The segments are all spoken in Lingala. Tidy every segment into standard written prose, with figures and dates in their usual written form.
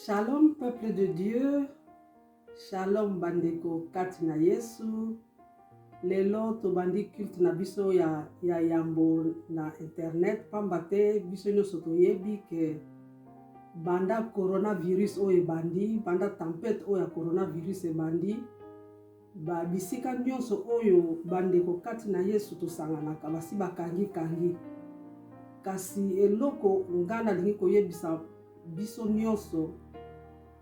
Shalom peuple de Dieu, shalom bandeko kati na Yesu. Lelo tobandi culte na biso ya yambo na internet pambate biso nyonso toyebi ke banda coronavirus o ebandi, banda tempête o ya coronavirus ebandi, ba bisika nyonso oyo bandeko kati na Yesu tosanganaka basi bakangi kasi eloko ngana lingi koyebisa biso nyonso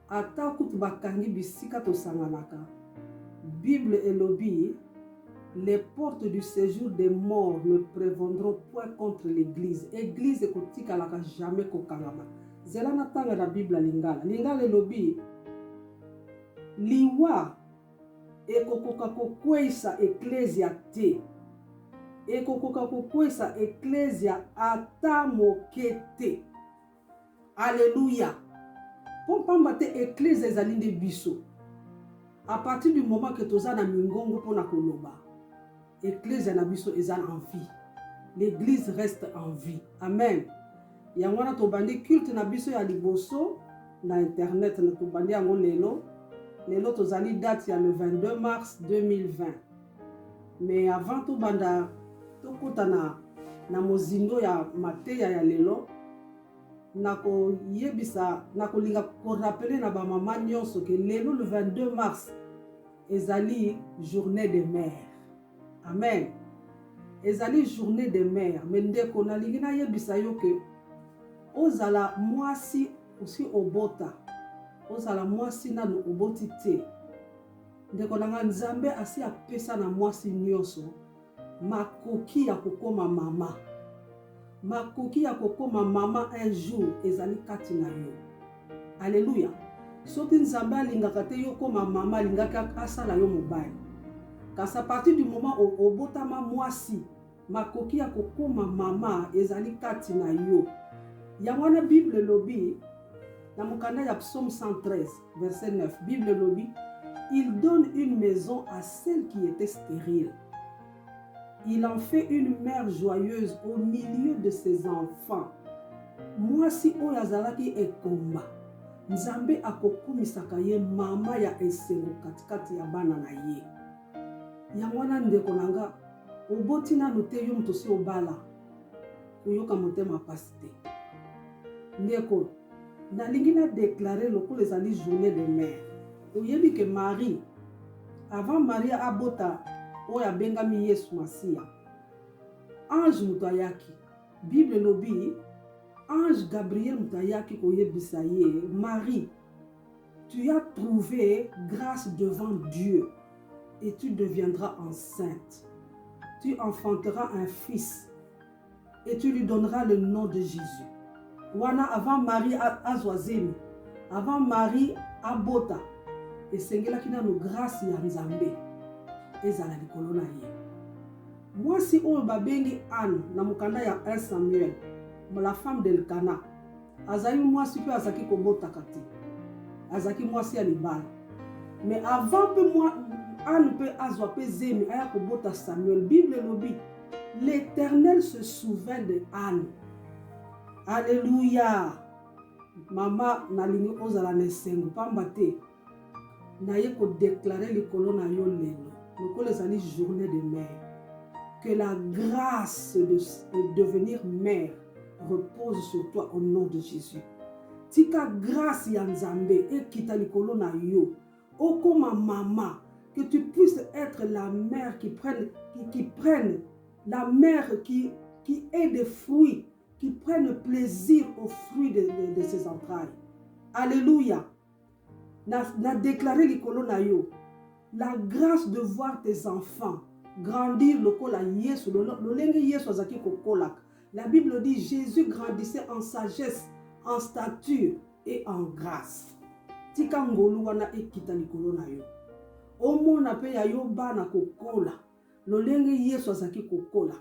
ata kutu bakangi bisika tosanganaka. Bible elobi, les portes du séjour des morts ne prévendront point contre l'église. Église ekotikalaka jamais kokangama. Zela na tanga na Bible lingala. Lingala elobi, liwa ekokoka kokwesa eklesia te. Ekokoka kokwesa eklesia ata moke te. Alléluia. Pour pambate église ezali nde biso. À partir du moment que toza na mingongo pona koloba, église na biso eza en vie. L'église reste en vie. Amen. Yango na tobandi culte na biso ya liboso na internet na tobandi yango lelo. Lelo tozali date ya le 22 mars 2020. Mais avant tobanda tokota na mozindo ya mateya ya lelo, nako yebisa nako linga ko rappeler na ba mama nyonso ke lelo le 22 mars ezali journée des mères. Amen. Ezali journée des mères. Mendeko na lingi na yebisa yo ke ozala mwasi aussi obota. Ozala mwasi na no oboti te. Ndeko na Nzambe asi apesa na mwasi nyonso makoki ya kokoma mama. Makoki ya kokoma mama un jour ezali kati na yo. Alléluia. Soki Nzambe alingaka te yo koma mama alingaka asala yo mobali. Kasi à partir du moment où obotama mwasi makoki ya kokoma mama ezali kati na yo. Yango na Bible lobi na mokanda ya Psaume 113 verset 9. Bible lobi, il donne une maison à celle qui était stérile. Il en fait une mère joyeuse au milieu de ses enfants. Mwasi oyo azalaki ekomba, Nzambe akokumisaka ye mama ya esengo katikati ya bana na ye. Yango na ndeko nanga oboti nanu te yo mutu si obala koyoka motema pasi te. Ndeko nalingi na déclarer lokola ezali journée de mère. Oyebi ke Marie, avant Maria abota oyo abengami Yesu Masia, ange mutu ayaki. Bible lobi, ange Gabriel mutu ayaki koyebisa ye, Marie, tu as trouvé grâce devant Dieu et tu deviendras enceinte. Tu enfanteras un fils et tu lui donneras le nom de Jésus. Wana avant Marie azwazemi, avant Marie abota, esengelaki nanu grâce ya Nzambe ezala likolo na ye. Mwasi oyo babengi Anne na mokanda ya 1 Samuel, la femme d'Elkana, azali mwasi pe azaki kobotaka te. Azaki mwasi ya libala. Mais avant pe Anne pe azwa pe zemi aya kobota Samuel, Bible lobi, l'Éternel se souvint de Anne. Alléluia. Mama nalingi ozala na esengo pamba te na ye ko déclarer likolo na yo lelo. Lokolo ezali journée de mère. Que la grâce de devenir mère repose sur toi au nom de Jésus. Tika grâce ya Nzambe ekita likolo na yo. Okoma mama, que tu puisses être la mère qui prenne la mère qui ait des fruits, qui prenne plaisir aux fruits de ses entrailles. Alléluia. Na déclaré likolo na yo la grâce de voir tes enfants grandir lokola Yesu lolenge Yesu azaki kokolaka. La Bible dit Jésus grandissait en sagesse, en stature et en grâce. Tika ngolu wana ekita likolo na yo. Omona pe ya yo bana kokola lolenge Yesu azaki kokolaka.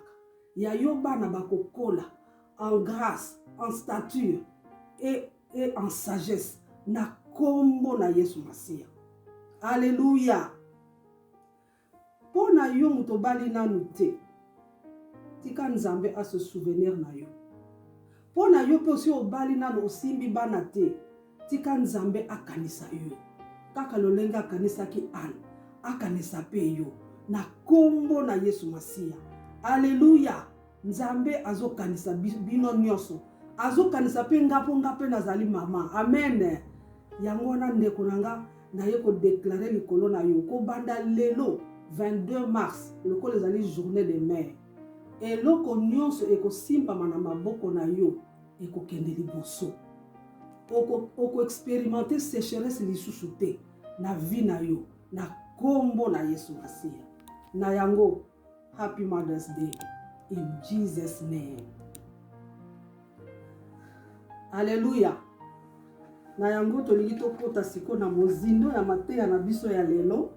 Ya yo bana bakokola en grâce, en stature et en sagesse na kombo na Yesu Masia. Alléluia. Pona yo mutobali nanu te, tika Nzambe a se souvenir na yo. Pona yo pe osi obali nanu osimbi bana te, tika nzambe akanisa yo kaka lolenge akanisaki Anne akanisa pe yo na kombo na Yesu Masiya. Alleluya. Nzambe azokanisa bino nyonso, azokanisa pe ngapo ngape nazali mama. Amen. Yango na ndeko nanga na ye ko déclarer likolo na yo ko banda lelo 22 mars lokolo ezali journée des mères. Eloko nyonso ekosimpama na maboko na yo ekokende liboso. Oko expérimenter sécheresse lisusu te na vie na yo na kombo na Yesu Masiya. Na yango happy Mother's Day in Jesus name. Alleluya. Na yango tolingi tokota siko na mozindo ya mateya na biso ya lelo.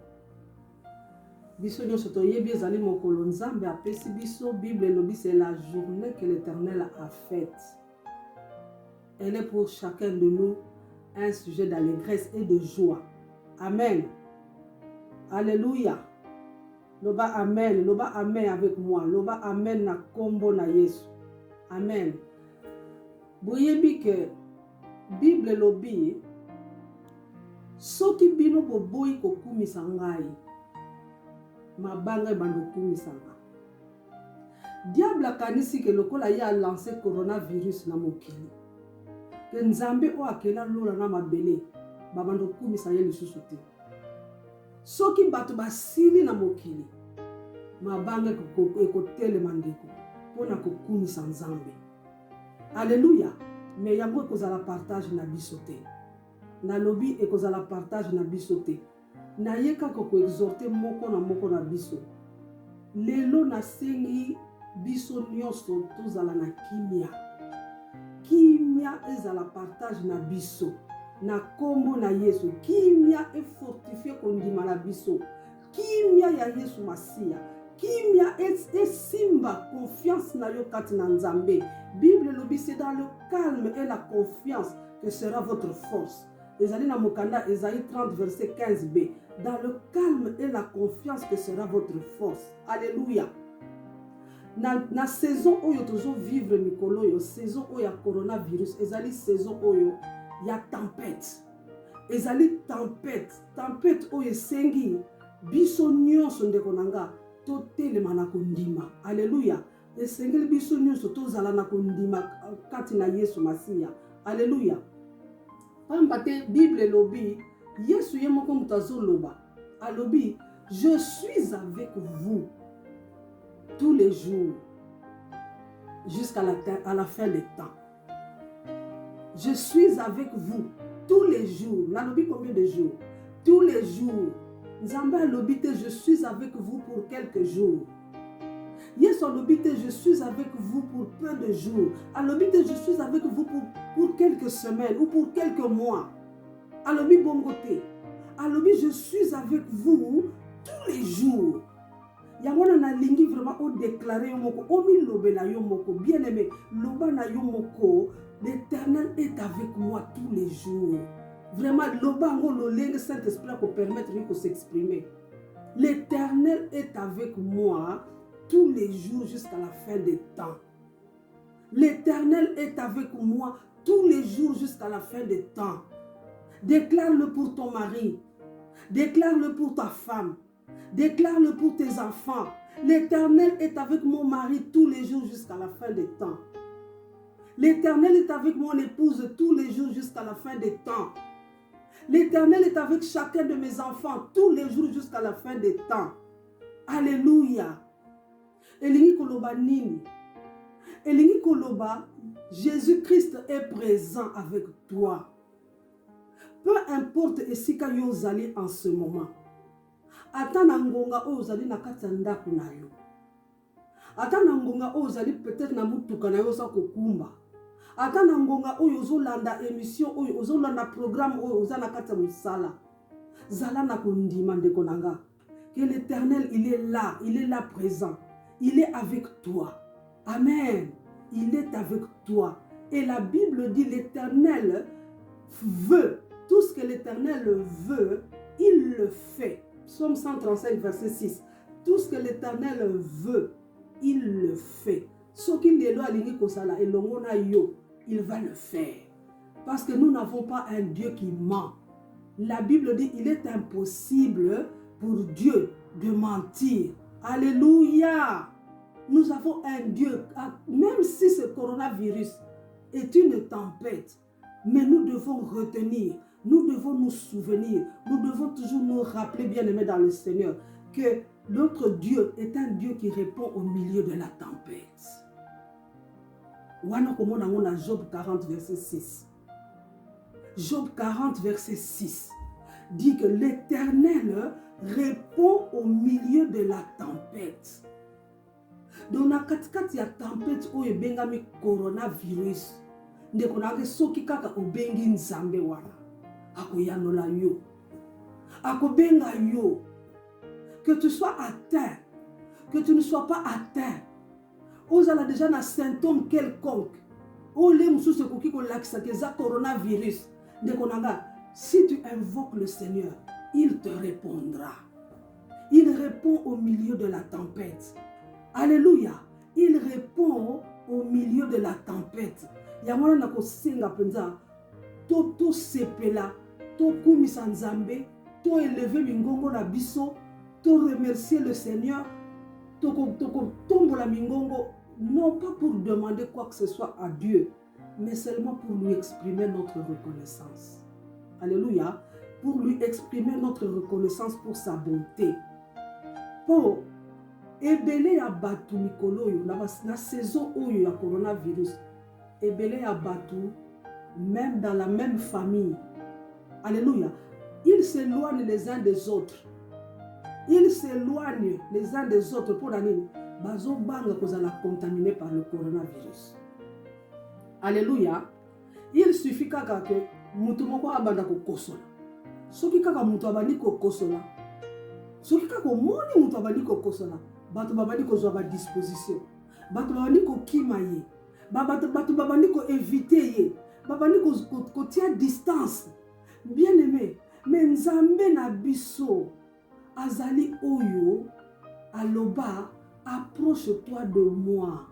Biso nyonso toyebi ezali mokolo Nzambe apesi biso. Bible elobi c'est la journée que l'Éternel a faite. Elle est pour chacun de nous un sujet d'allégresse et de joie. Amen. Alléluia. Loba amen. Loba amen avec moi. Loba amen na kombo na Yesu. Amen. Boyebi que Bible lobi soki bino boboyi kokumisa ngai mabanga bando kumisa nga. Diable akanisi ke lokola ya lancé coronavirus na mokili. Que Nzambe o akela lola na mabele babando kumisa ye lisusu te. Soki bato basili na mokili mabanga ekotele mandeko pona kokumisa Nzambe. Alléluia. Mais yango ekozala partage na biso te. Na lobi ekozala partage na biso te. Na yeka ko exhorter moko na biso. Lelo na sengi biso nyonso tozala na kimia. Kimia ezala partage na biso. Na kombo na Yesu. Kimia e fortifier kondima na biso. Kimia ya Yesu Masiya. Kimia et simba confiance na yo kati na Nzambe. Bible lobi c'est dans le calme et la confiance que sera votre force. Ezali na mokanda Esaïe 30 verset 15b. Dans le calme et la confiance que sera votre force. Alléluia. Na saison oyo tozo vivre mikolo yo, saison oyo ya coronavirus, ezali saison oyo ya tempête. Ezali tempête oyo esengi biso nyonso ndeko nanga totelema na kondima. Alléluia. Esengeli biso nyonso tozala na kondima kati na Yesu Masiya. Alléluia. Pamba te Bible lobi Yesu ye moko mutazo loba. Alobi je suis avec vous tous les jours jusqu'à la fin des temps. Je suis avec vous tous les jours. Nalobi combien de jours? Tous les jours. Nzambe alobi te je suis avec vous pour quelques jours. Yesu alobi te je suis avec vous pour peu de jours. Alobi te je suis avec vous pour quelques semaines ou pour quelques mois. Alobi bongote. Alobi je suis avec vous tous les jours. Yangona na lingi vraiment o déclarer yo moko o mi lobe na yo moko bien aimé loba na yo moko l'Éternel est avec moi tous les jours. Vraiment loba ngo lolenge Saint-Esprit pour permettre lui de s'exprimer. L'Éternel est avec moi tous les jours jusqu'à la fin des temps. L'Éternel est avec moi tous les jours jusqu'à la fin des temps. Déclare-le pour ton mari. Déclare-le pour ta femme. Déclare-le pour tes enfants. L'Éternel est avec mon mari tous les jours jusqu'à la fin des temps. L'Éternel est avec mon épouse tous les jours jusqu'à la fin des temps. L'Éternel est avec chacun de mes enfants tous les jours jusqu'à la fin des temps. Alléluia. Elingi koloba nini? Elingi koloba, Jésus-Christ est présent avec toi. Peu importe esika yo zali en ce moment. Ata na ngonga oyo ozali na kati ya ndako na yo. Ata na ngonga oyo ozali peut-être na mutuka na yo sa kokumba. Ata na ngonga oyo ozolanda émission oyo ozolanda programme oyo oza na kati ya mosala. Zala na kondima ndeko nanga. Que l'Éternel il est là présent. Il est avec toi. Amen. Il est avec toi. Et la Bible dit l'Éternel veut. Tout ce que l'Éternel veut, il le fait. Psaume 135, verset 6. Tout ce que l'Éternel veut, il le fait. Ce qu'il est là, il va le faire. Parce que nous n'avons pas un Dieu qui ment. La Bible dit il est impossible pour Dieu de mentir. Alléluia. Nous avons un Dieu, même si ce coronavirus est une tempête, mais nous devons retenir, nous devons nous souvenir, nous devons toujours nous rappeler, bien-aimés dans le Seigneur, que notre Dieu est un Dieu qui répond au milieu de la tempête. Job 40, verset 6. Job 40, verset 6 dit que l'Éternel répond au milieu de la tempête. Donc, na katikati ya tempête oyo ebengami coronavirus, ndeko nanga soki kaka obengi nzambe wana, akoyanola yo, akobenga yo, que tu sois atteint, que tu ne sois pas atteint, ozala déjà na symptôme quelconque, ole mususu koki kolakisa ke za coronavirus, ndeko nanga, si tu invoques le Seigneur, il te répondra. Il répond au milieu de la tempête. Alléluia. Il répond au milieu de la tempête. Yamana na kosenga penza to sepela, to kumisa nzambe, to élever mingongo na biso, to remercier le Seigneur, to tombola mingongo, non pas pour demander quoi que ce soit à Dieu, mais seulement pour lui exprimer notre reconnaissance. Alléluia. Pour lui exprimer notre reconnaissance pour sa bonté. Pour ebele ya batu mikolo oyo na saison oyo ya coronavirus, ebele ya batu même dans la même famille. Alléluia. Ils s'éloignent les uns des autres. Ils s'éloignent les uns des autres pour l'année. Bazo banga kozala contaminé par le coronavirus. Alléluia. Il suffit kaka que mutu moko abanda ko kosola. Soki kaka mutu abandi ko kosola. Soki kaka omoni mutu abandi ko kosola. Bato babandi ko zwa ba disposition. Bato babandi ko kima ye. Bato babandi ko éviter ye. Babandi ko tia distance. Bien aimé, mais nzambe na biso azali oyo aloba, approche-toi de moi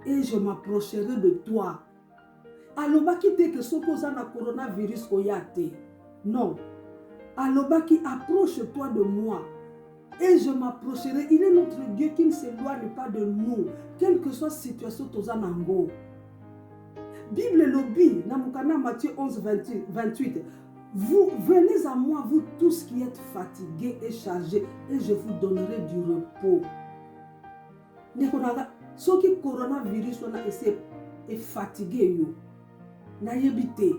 et je m'approcherai de toi. Aloba ki te que soko za na coronavirus oyate. Non. Aloba qui approche-toi de moi et je m'approcherai. Il est notre Dieu qui ne s'éloigne pas de nous, quelle que soit la situation tozanango. Bible lobi, Namukana Matthieu 11, 28. Vous venez à moi, vous tous qui êtes fatigués et chargés, et je vous donnerai du repos. Nekonaga, ceux qui coronavirus est fatigué yo, na yebite.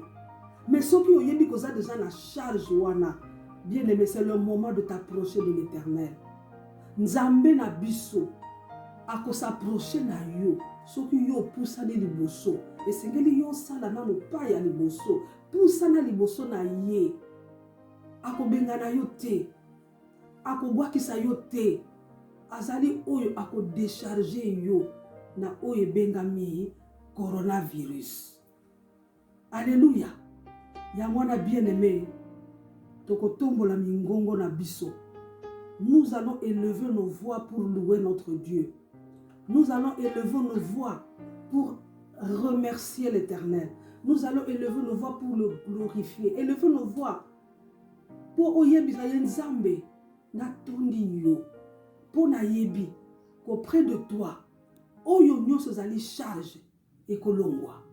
Mais ceux qui ont yebi koza déjà na charge wana. Bien aimé, c'est le moment de t'approcher de l'Éternel. Nzambe na biso, ako s'approcher na yo. Soki yo poussane liboso, et sengeli yo sala na pa ya liboso, poussana liboso na ye. Ako benga na yo te, ako bwakisa yo te. Azali oyo ako décharger yo na oyo bengami coronavirus. Alléluia. Ya mwana bien aimé. Tokotombola mingongo na biso. Nous allons élever nos voix pour louer notre Dieu. Nous allons élever nos voix pour remercier l'Éternel. Nous allons élever nos voix pour le glorifier. Élever nos voix pour oyebisa nzambe na tondi yo. Pour na yebi qu'auprès de toi, oyo nyonso zali charge et kolongwa.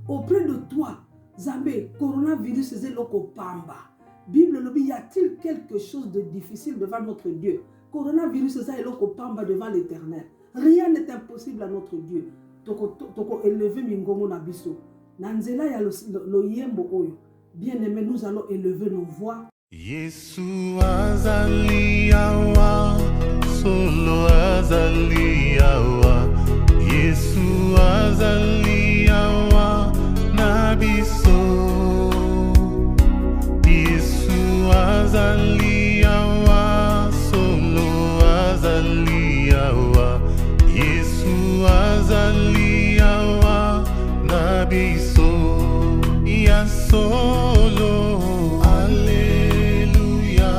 Auprès de toi, Zambé, coronavirus ezelo pamba. Bible lobi, y a-t-il quelque chose de difficile devant notre Dieu? Coronavirus ezelo pamba devant l'Éternel. Rien n'est impossible à notre Dieu. Toko élever mingongo na biso. Nanzela ya lo yembo oyo. Bien aimé, nous allons élever nos voix. Yesu azali awa, solo azali awa. Yesu azali awa, na biso. Yesu azali awa, solo azali awa. Yesu azali awa, na biso. Ya solo. Alléluia.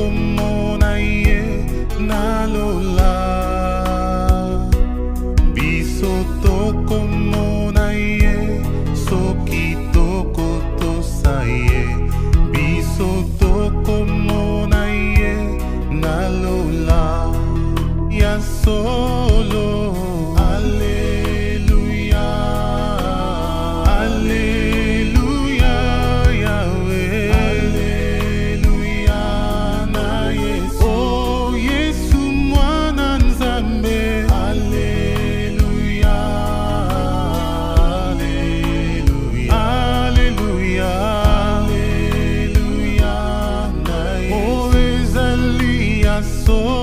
tokomona ye nalola biso tokomona ye soki tokotosa ye biso tokomona ye nalola ya solo. Alleluia, Alleluia, Yahweh, Alleluia na Yesu. Oh Yesu mwana Nzambe, Alleluia, Alleluia, Alleluia, Alleluia na Yesu. Oh ezali ya solo.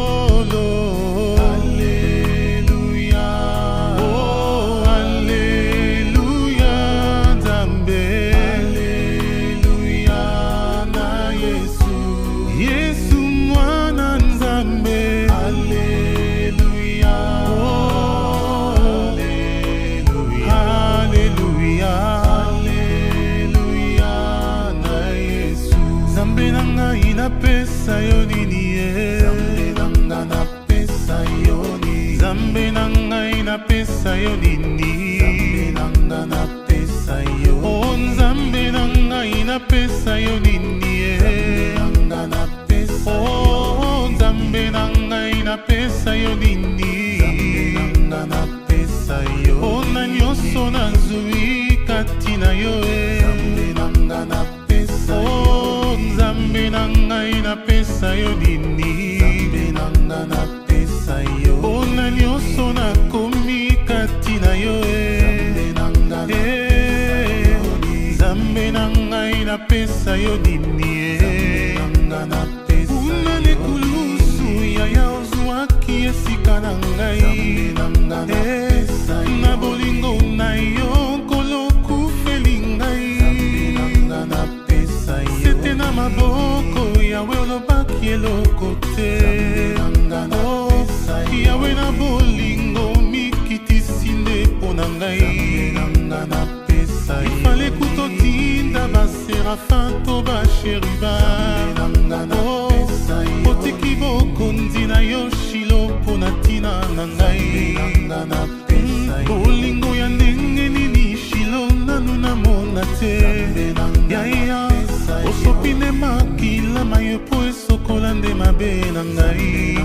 Pesa yo nini ye Zambe nanga na pesa yo nini Zambe nanga ina pesa yo nini Zambe nanga na pesa yo Oh Zambe nanga ina pesa yo nini ye Zambe nanga na pesa Oh Zambe nanga ina pesa yo nini Zambe nanga na pesa yo Oh na nyonso na zui katina yo Zambe nanga na pesa yo Nzambe nanga ina pesa yo nini Nzambe nanga na pesa yo Ona nyonso na komi kati na yo Nzambe nanga na pesa yo Nzambe nanga ina pesa yo nini Nzambe nanga na pesa yo Una nekulusu ya ya ozwaki esika na ngai Nzambe nanga na pesa yo Na bolingo na yo koloku feli ngai Nzambe nanga na pesa yo Sete na maboko yawe olobaki eloko te yawe na bolingo mikitisi nde mpo na ngai ifale kutotinda baserafin to basheriba otiki bokonzi na yo shilo mpo na ntina na ngai bolingo ya ndenge nini shilo nanu namona te yaya osopi nde makila mayo po esokola nde mabe na ngai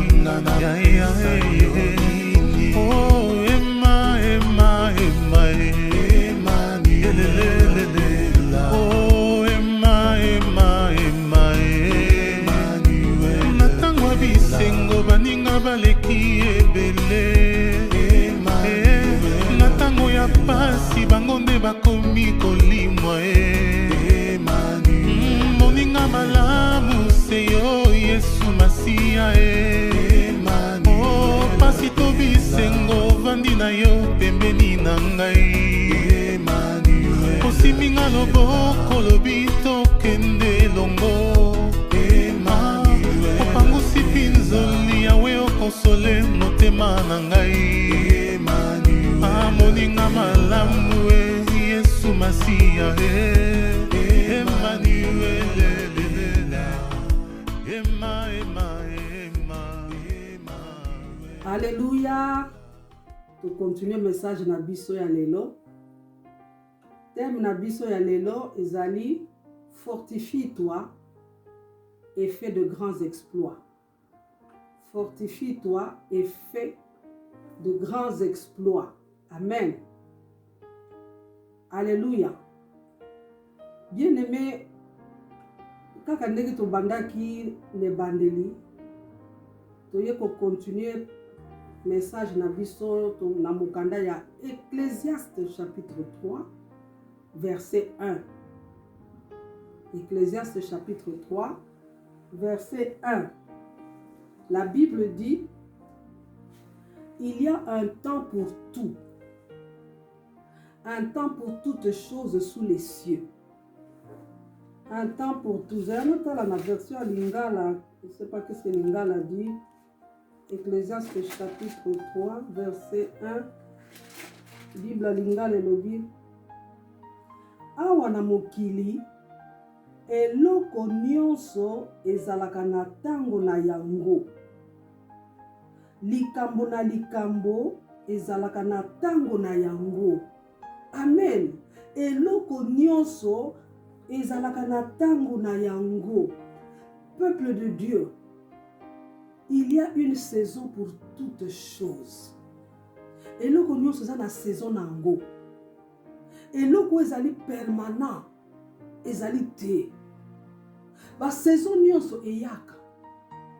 yaya oh ema ema ema elelelele oh ema ema ema na ntango ya bisengo baninga baleki ebele na ntango ya pasi bango nde bakomi kolimwa moninga malamu se yo Yesu Masiya oh pasi to bisengo vandi na yo pembeni na ngai osiminga loboko lobi tokende longo opangusi pinzoli yawe okonsole motema na ngai moninga malamu Yesu Masiya Alléluia. Tu continues le message na biso ya lelo. Thème na biso ya lelo ezali fortifie-toi et fais de grands exploits. Fortifie-toi et fais de grands exploits. Amen. Alléluia. Bien-aimé, kaka ndenge tobandaki le bandeli, toye ko continuer message na biso na mokanda ya Ecclésiaste chapitre 3 verset 1. Ecclésiaste chapitre 3 verset 1. La Bible dit: il y a un temps pour tout, un temps pour toutes choses sous les cieux. Un temps pour tout. J'ai un autre la version Lingala, je ne sais pas qu'est-ce que Lingala dit. Ecclésiaste chapitre 3, verset 1. Bible Lingala elobi: awa na mokili eloko nyonso ezalaka na ntango na yango. Likambo na likambo ezalaka na ntango na yango. Amen. Eloko nyonso ezalaka na ntango na yango. Peuple de Dieu, il y a une saison pour toutes choses. Eloko nyonso eza na saison na yango. Eloko ezali permanent, ezali te. Ba saison nyonso eyaka,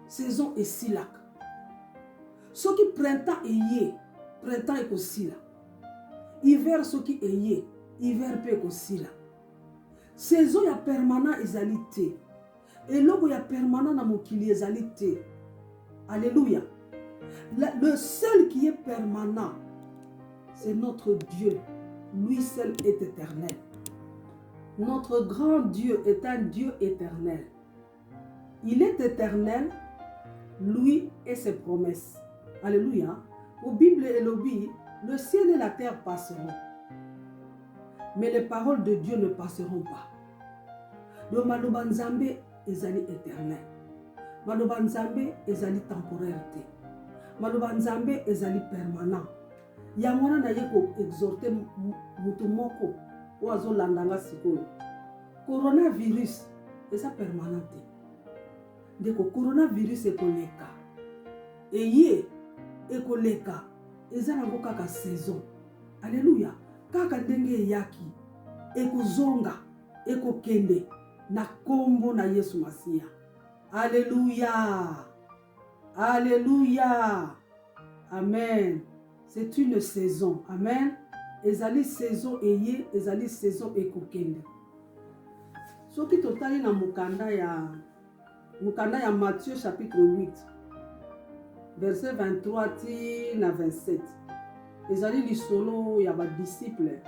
saison esilaka. Soki printemps eye, printemps ekosila. Hiver soki eye, hiver pe ekosila. Saison ya permanent ezali te. Eloko ya permanent na mokili ezali te. Alléluia. Le seul qui est permanent, c'est notre Dieu. Lui seul est éternel. Notre grand Dieu est un Dieu éternel. Il est éternel, lui et ses promesses. Alléluia. Au Bible et l'Obi, le ciel et la terre passeront. Mais les paroles de Dieu ne passeront pas. Le maloba nzambe ezali éternel. Maloba nzambe ezali temporalité. Maloba nzambe ezali permanent. Yamwana na yeko exhorter mutu moko oazo landanga sikoyo. Coronavirus eza permanent. Ndeko coronavirus ekoleka. Eye ekoleka eza nango kaka saison. Alléluia. Kaka ndenge eyaki ekozonga ekokende na kombo na Yesu Masia. Alléluia. Alléluia. Amen. C'est une saison. Amen. Ezali saison eye, ezali saison ekokende. Soki totali na mukanda ya Matthieu chapitre 8, verset 23 ti na 27. Ezali lisolo ya ba disciple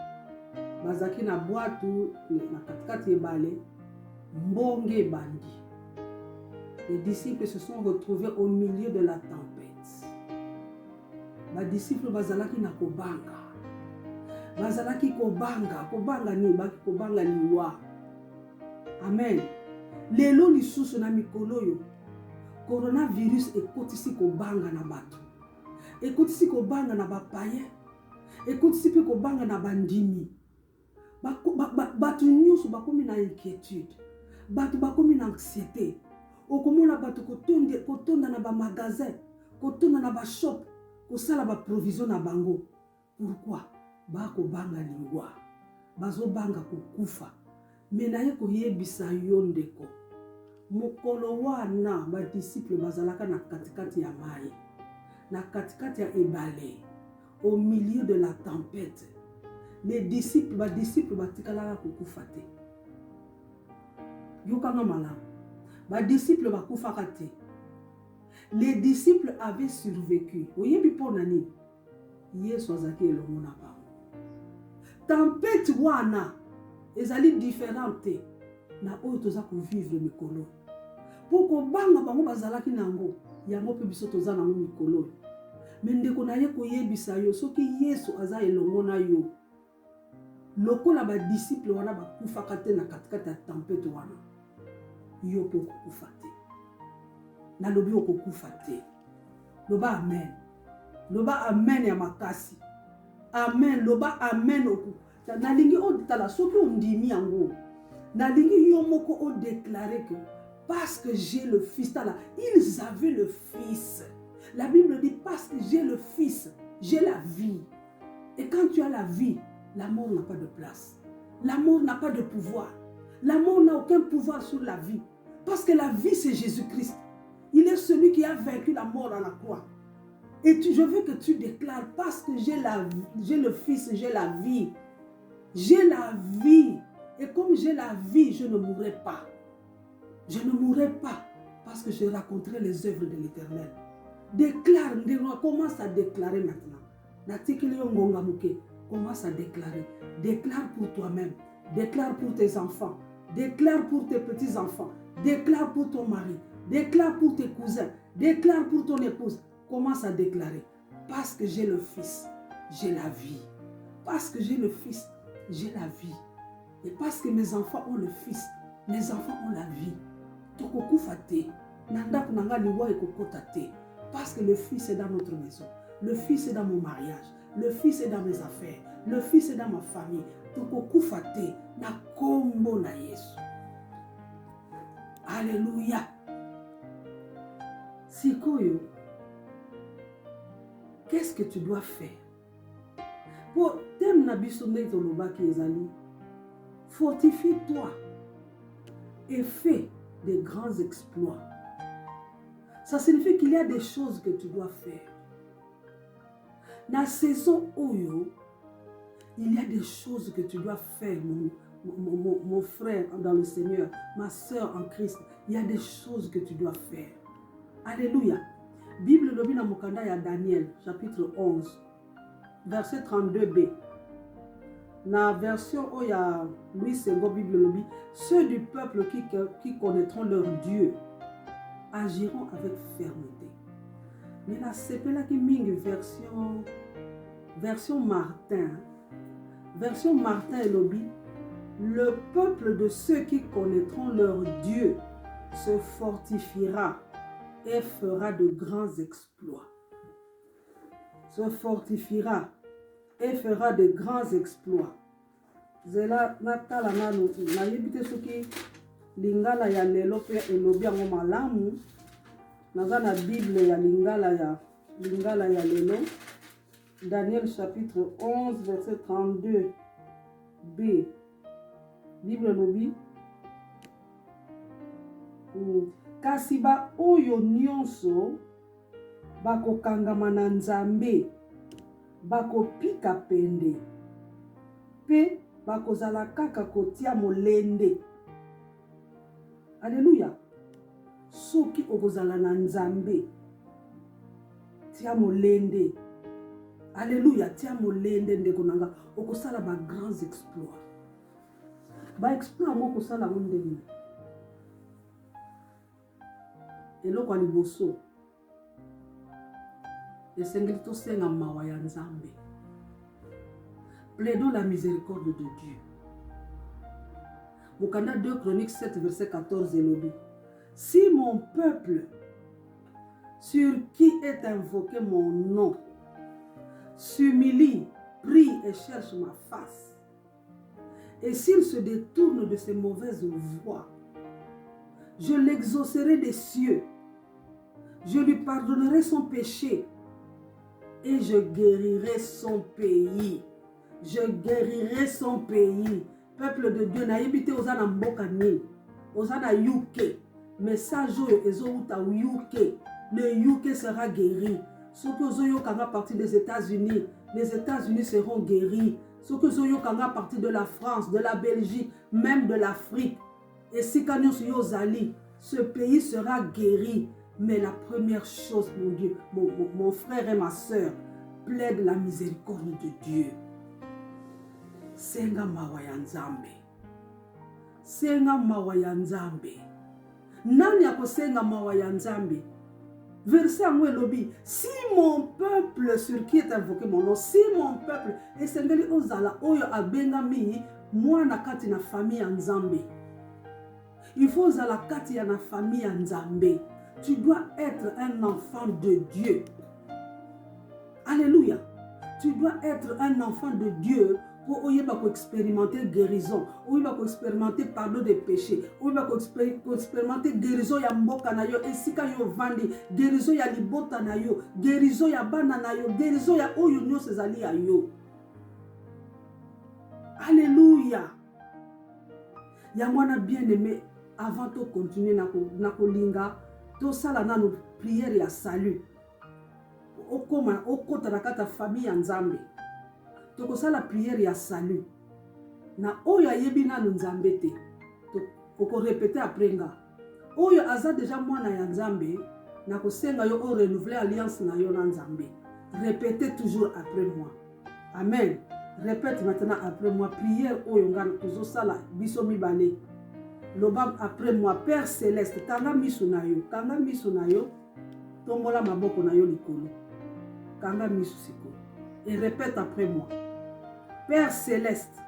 bazaki na bwatu na katikati ebale mbonge bandi. Les disciples se sont retrouvés au milieu de la tempête. Ba disciples bazalaki na kobanga. Bazalaki kobanga ni baki kobanga liwa. Amen. Lelo lisusu na mikolo yo. Coronavirus ekotisi kobanga na bato. Ekotisi kobanga na bapaye. Ekotisi pe kobanga na bandimi. Bato nyonso bakomi na inquiétude. Bato bakomi na anxiété. Okomona bato kotonda na ba magasin, kotonda na ba shop, kosala ba provision na bango. Pourquoi? Bako banga lingwa. Bazo banga kokufa. Menaye koyebisa yo ndeko. Mokolo wana ba disciple bazalaka na katikati ya mai. Na katikati ya ebale. Au milieu de la tempête. Les disciples batikalaka kokufa te. Yokanga malamu. Les disciples bakufaka te. Les disciples avaient survécu. Oyebi ponani. Yesu azaki elongo na bango. Tempête wana ezali différente na oyo toza ko vivre mikolo. Poko banga bango bazalaki nango, yango pe biso toza nango mikolo. Mais ndeko na ye koyebisa yo soki Yesu aza elongo na yo. Lokola ba disciples wana bakufaka te na katikati ya tempête wana. Yo po kokufa te. Na lobi okokufa te. Loba amen. Loba amen ya makasi. Amen. Loba amen oku. Na lingi oditala soki ondimi yango. Na lingi yo moko o déclarer que parce que j'ai le fils là, ils avaient le fils. La Bible dit parce que j'ai le fils, j'ai la vie. Et quand tu as la vie, la mort n'a pas de place. La mort n'a pas de pouvoir. La mort n'a aucun pouvoir sur la vie. Parce que la vie, c'est Jésus-Christ. Il est celui qui a vaincu la mort à la croix. Et je veux que tu déclares, parce que j'ai le Fils, j'ai la vie. J'ai la vie. Et comme j'ai la vie, je ne mourrai pas. Je ne mourrai pas. Parce que je raconterai les œuvres de l'Éternel. Déclare, commence à déclarer maintenant. Commence à déclarer. Déclare pour toi-même. Déclare pour tes enfants. Déclare pour tes petits-enfants. Déclare pour ton mari. Déclare pour tes cousins. Déclare pour ton épouse. Commence à déclarer. Parce que j'ai le Fils, j'ai la vie. Parce que j'ai le Fils, j'ai la vie. Et parce que mes enfants ont le Fils, mes enfants ont la vie. Tokokufa te. Nandak nanga liwa ekokota te. Parce que le fils est dans notre maison. Le fils est dans mon mariage. Le fils est dans mes affaires. Le fils est dans ma famille. Tokokufa te. Na kombo na Yesu. Alléluia. Sikoyo, qu'est-ce que tu dois faire? Pour t'aimer nabisonde tolobaki ezali, fortifie-toi et fais des grands exploits. Ça signifie qu'il y a des choses que tu dois faire. Dans la saison Oyo, il y a des choses que tu dois faire, mon frère dans le Seigneur, ma soeur en Christ. Il y a des choses que tu dois faire. Alléluia. Bible lobi na mokanda ya Daniel, chapitre 11, verset 32b. La version où il y a Louis II, Bible lobi, ceux du peuple qui connaîtront leur Dieu agiront avec fermeté. Mais là, c'est là qui ming version Martin. Version Martin et lobi, le peuple de ceux qui connaîtront leur Dieu se fortifiera et fera de grands exploits. Se fortifiera et fera de grands exploits. Zela natala nanu na yebite soki lingala ya lelo pe elobi yango malamu. Naza na Bible ya lingala ya lelo. Daniel chapitre 11 verset 32b. Bible lobi. Kasi ba oyo nyonso bakokangama na Nzambe bakopika pende pe bakozala kaka kotia molende. Alléluia. Soki okozala na Nzambe tia molende. Alléluia, tia molende ndeko nanga okosala ba grands exploits. Ba exploits mo kosala mondeni. Eloko liboso esengeli tosenga mawa ya Nzambe. Plaidons la miséricorde de Dieu. Mokanda 2 Chroniques 7 verset 14 elobi, si mon peuple sur qui est invoqué mon nom s'humilie, prie et cherche ma face, et s'il se détourne de ses mauvaises voies, je l'exaucerai des cieux, je lui pardonnerai son péché et je guérirai son pays. Je guérirai son pays. Peuple de Dieu, naïbité aux ana mboka ni, aux ana UK. Message ezo uta UK. Le UK sera guéri. Ce que zoyo kanga partir des États-Unis, les États-Unis seront guéris. Ce que zoyo kanga partir de la France, de la Belgique, même de l'Afrique. Et si kanyo suyo zali, ce pays sera guéri. Mais la première chose, mon Dieu, mon frère et ma soeur, plaide la miséricorde de Dieu. Senga mawa ya Nzambe. Senga mawa ya Nzambe. Nani akosenga mawa ya Nzambe? Verset en elobi, si mon peuple sur qui est invoqué mon nom, si mon peuple, et sengeli ozala oyo abengami mwana kati na famille ya Nzambe. Il faut ozala kati ya na famille ya Nzambe. Tu dois être un enfant de Dieu. Alléluia. Tu dois être un enfant de Dieu pour expérimenter guérison, expérimenter pardon des péchés, expérimenter guérison ya mboka na yo, esika yo vandi, guérison ya libota na yo, guérison ya bana na yo, guérison ya oyo nyonso ezali ya yo. Alléluia. Ya mwana bien-aimé, avant de continuer na kolinga, to sala na no prière ya salut. Okoma okota na kata famille ya Nzambe. Toko sala prière ya salut. Na oyo ayebi na Nzambe te. Toko répéter après nga. Oyo aza déjà mwana ya Nzambe, na kosenga yo o renouveler alliance na yo na Nzambe. Répétez toujours après moi. Amen. Répète maintenant après moi. Prière oyo ngana tozo sala biso mibale. Lobam après moi. Père céleste, kanga miso na yo. Kanga miso na yo. Tombola maboko na yo likolo. Kanga miso siko. Et répète après moi. Père céleste,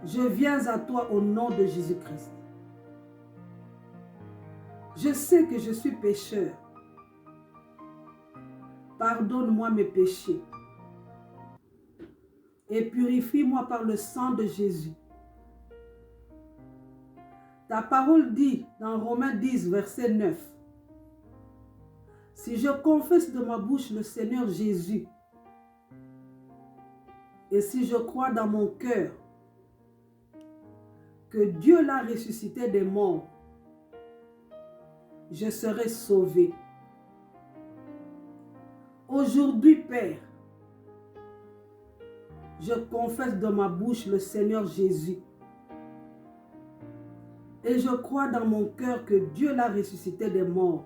je viens à toi au nom de Jésus-Christ. Je sais que je suis pécheur. Pardonne-moi mes péchés et purifie-moi par le sang de Jésus. Ta parole dit dans Romains 10, verset 9, si je confesse de ma bouche le Seigneur Jésus et si je crois dans mon cœur que Dieu l'a ressuscité des morts, je serai sauvé. Aujourd'hui, Père, je confesse de ma bouche le Seigneur Jésus et je crois dans mon cœur que Dieu l'a ressuscité des morts.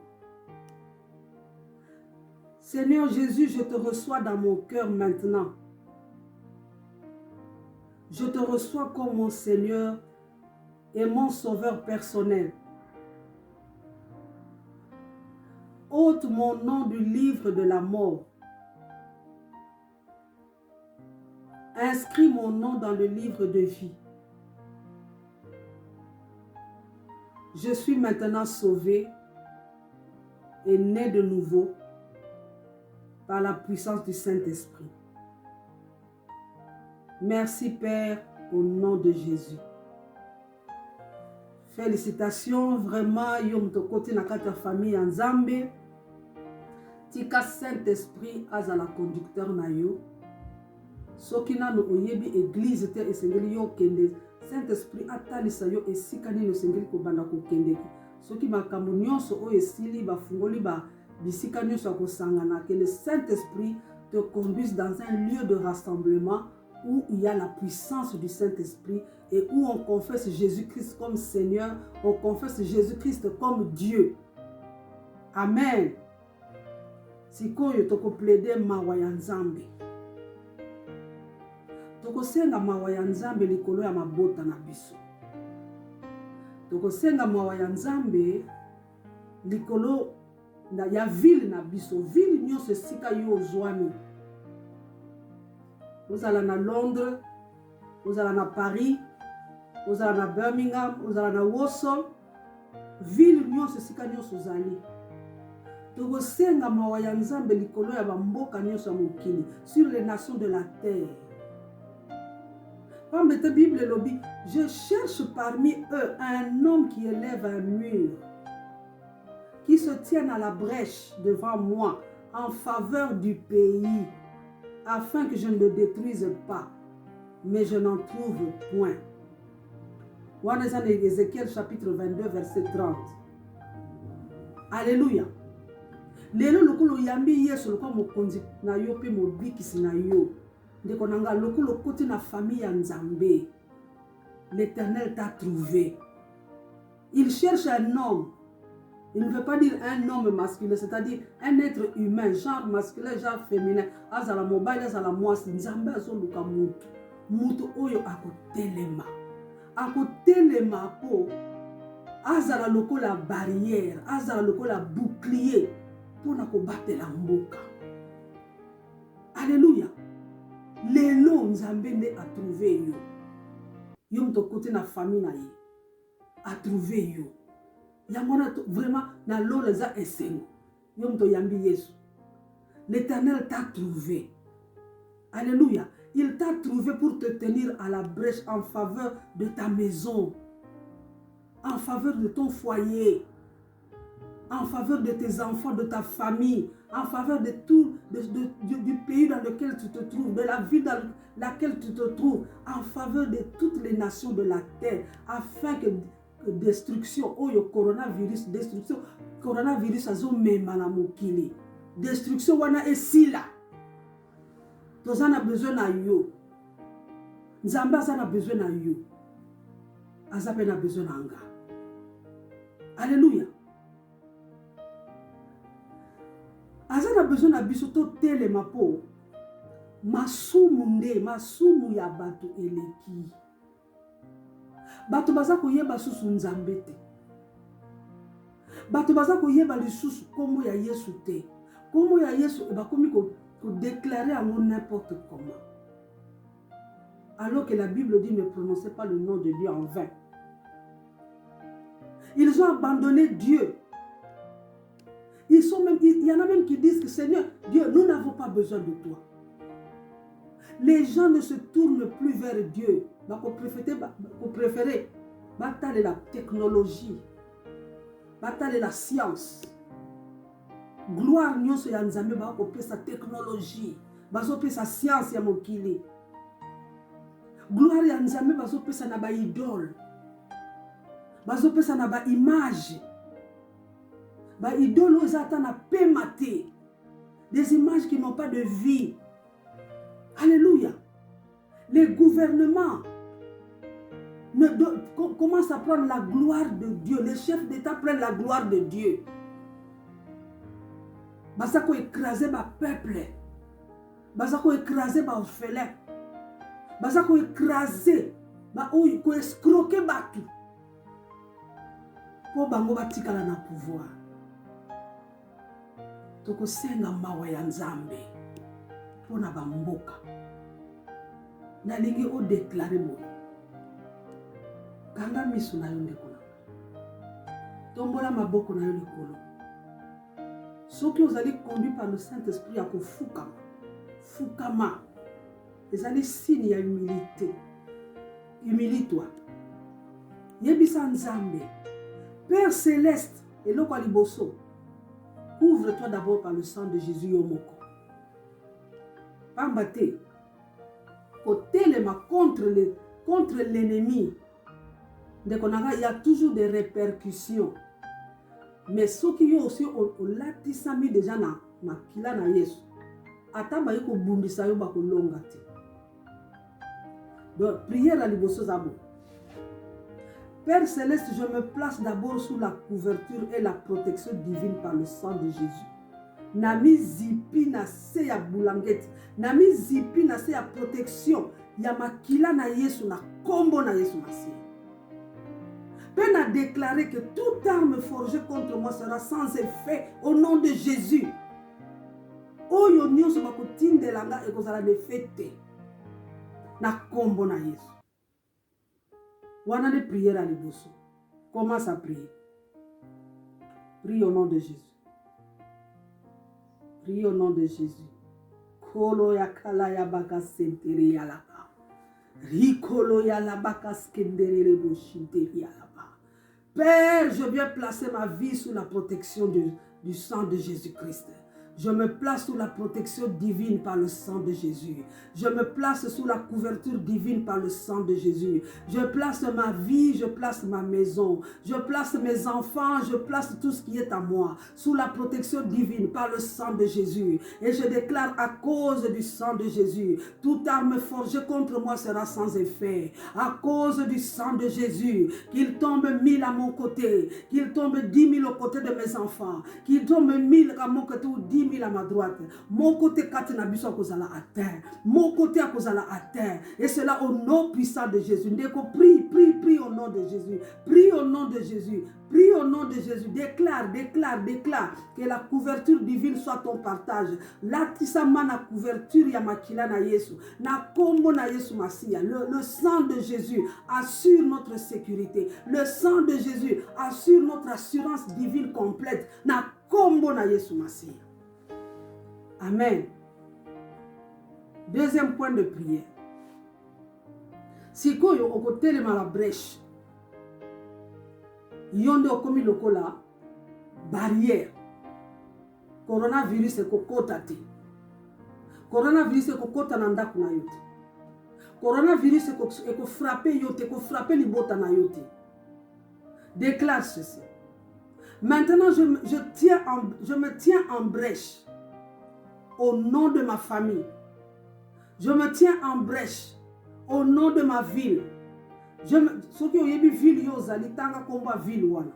Seigneur Jésus, je te reçois dans mon cœur maintenant. Je te reçois comme mon Seigneur et mon Sauveur personnel. Ôte mon nom du livre de la mort. Inscris mon nom dans le livre de vie. Je suis maintenant sauvé et né de nouveau par la puissance du Saint-Esprit. Merci Père, au nom de Jésus. Félicitations, vraiment, yom to côté na kata famille en Zambie. Tika Saint-Esprit azala conducteur na yo. Soki na no oyebi église te esengeli yo kende. Saint-Esprit atalisa yo esikani no sengeli ko banda ko kende. Soki makambo nyonso o esili ba fungoli ba bisika nyonso ko sangana, que le Saint-Esprit te conduise dans un lieu de rassemblement où il y a la puissance du Saint-Esprit et où on confesse Jésus-Christ comme Seigneur, on confesse Jésus-Christ comme Dieu. Amen. Sikoyo toko plaider mawa ya Nzambe. Toko senga mawa ya Nzambe likolo ya mabota na biso. Toko senga mawa ya Nzambe likolo ya ville na biso. Ville nyonso esika yo ozwami. Ozala na Londres, ozala na Paris, ozala na Birmingham, ozala na Warsaw, ville nyonso esika nyonso ozali. Tokosenga mawa ya Nzambe likolo ya bamboka nyonso ya mokili, sur les nations de la terre. Comme la Bible lobby, je cherche parmi eux un homme qui élève un mur, qui se tienne à la brèche devant moi en faveur du pays, afin que je ne le détruise pas, mais je n'en trouve point. Wana Ézéchiel chapitre 22, verset 30. Alléluia. Lelo lokolo yambi Yesu lokolo mokonzi na yo pe mobikisi na yo. Ndeko nanga lokolo koti na famille ya Nzambe. L'Éternel t'a trouvé. Il cherche un homme. Il ne veut pas dire un homme masculin, c'est-à-dire un être humain, genre masculin, genre féminin. Azala mobile, azala mwasi, Nzambe azoluka mutu. Mutu oyo akotelema. Akotelema po azala lokola barrière, azala lokola bouclier pour na kobatela mboka. Alléluia. Lelo Nzambe nde a trouvé yo. Yo mto kote na famille na ye. A trouvé yo. Yamona vraiment na lolo za esengo. Yo mto yambi Yesu. L'Éternel t'a trouvé. Alléluia. Il t'a trouvé pour te tenir à la brèche en faveur de ta maison, en faveur de ton foyer, en faveur de tes enfants, de ta famille, en faveur de tout, du pays dans lequel tu te trouves, de la ville dans laquelle tu te trouves, en faveur de toutes les nations de la terre, afin que destruction, oh yo coronavirus, destruction, coronavirus azo mema na mokili, destruction wana esila. Tozana besoin na yo. Nzambe azana besoin na yo. Azape na besoin na nga. Alléluia. Azana besoin na biso to telema po. Masumu nde, masumu ya bato eleki. Bato baza koyeba susu Nzambe te. Bato baza koyeba lisusu kombo ya Yesu te. Kombo ya Yesu bakomi ko déclarer à moi n'importe comment. Alors que la Bible dit ne prononcez pas le nom de Dieu en vain. Ils ont abandonné Dieu Il y en a même qui disent que Seigneur, Dieu, nous n'avons pas besoin de toi. Les gens ne se tournent plus vers Dieu. Vous préférez bataille la technologie, bataille la science. Gloire nyonso ya nzambe ba ko pesa technologie, bazo pesa science ya mokili. Gloire ya nzambe bazo pesa na ba idole. Bazo pesa na ba image. Ba idole ozata na pématé. Des images qui n'ont pas de vie. Alléluia. Les gouvernements commencent à prendre la gloire de Dieu. Les chefs d'État prennent la gloire de Dieu. Basako écraser ma peuple. Basako écraser ma orphelin. Basako écraser ma ko escroquer batu. Po bango batikala na pouvoir. Toko senga mawa ya nzambe. Pona bamboka. Nalingi o déclarer mo. Kanga misu na yo ndeko na. Tombola maboko na yo likolo. Ceux qui vous allez conduits par le Saint-Esprit à Fukama. Fukama. Les allez signes à humilité. Humilie-toi. Yebisa Nzambe. Père céleste. Et l'oko liboso. Ouvre-toi d'abord par le sang de Jésus Yomoko. Pambate. Kotelema contre l'ennemi. Il y a toujours des répercussions. Mais ceux qui ont aussi latissami déjà na makila na Yesu. Ataba yiko bumbisa yo bako longa te. Donc prière à liboso zabo. Père céleste, je me place d'abord sous la couverture et la protection divine par le sang de Jésus. Nami zipi na se ya bulangeti. Nami zipi na se ya protection. Ya makila na Yesu na kombo na Yesu masi. Peine a déclaré que toute arme forgée contre moi sera sans effet au nom de Jésus. Oyo nyonso bakotindelanga ekozala defete na kombo na Yesu. Wana de prière à liboso. Commence à prier. Prie au nom de Jésus. Prie au nom de Jésus. Kolo ya kala ya baka sentere ya laba. Rikolo ya la baka skendere le boshinteri ya laba. Père, je viens placer ma vie sous la protection du sang de Jésus-Christ. Je me place sous la protection divine par le sang de Jésus. Je me place sous la couverture divine par le sang de Jésus. Je place ma vie, je place ma maison. Je place mes enfants, je place tout ce qui est à moi sous la protection divine par le sang de Jésus. Et je déclare à cause du sang de Jésus, toute arme forgée contre moi sera sans effet. À cause du sang de Jésus, qu'il tombe 1000 à mon côté, qu'il tombe 10 000 aux côtés de mes enfants, qu'il tombe 1000 à mon côté ou 10 000 à ma droite. Mon côté Katenabiso kozala à terre. Mon côté kozala à terre. Et cela au nom puissant de Jésus. Ndeko, prie au nom de Jésus. Prie au nom de Jésus. Prie au nom de Jésus. Déclare que la couverture divine soit ton partage. Latisama na couverture ya makila na Yesu. Na kombo na Yesu Masia. Le sang de Jésus assure notre sécurité. Le sang de Jésus assure notre assurance divine complète. Na kombo na Yesu Masia. Amen. Deuxième point de prière. Si koyo okotelema la brèche, yonde okomi lokola barrière. Coronavirus ekokota te. Coronavirus ekokota na ndako na yote. Coronavirus ekofrappe yote, ekofrappe libota na yote. Déclare ceci. Maintenant, je me tiens en brèche. Au nom de ma famille. Je me tiens en brèche. Au nom de ma ville. Ce qui est ville yozali tanga komba ville wana.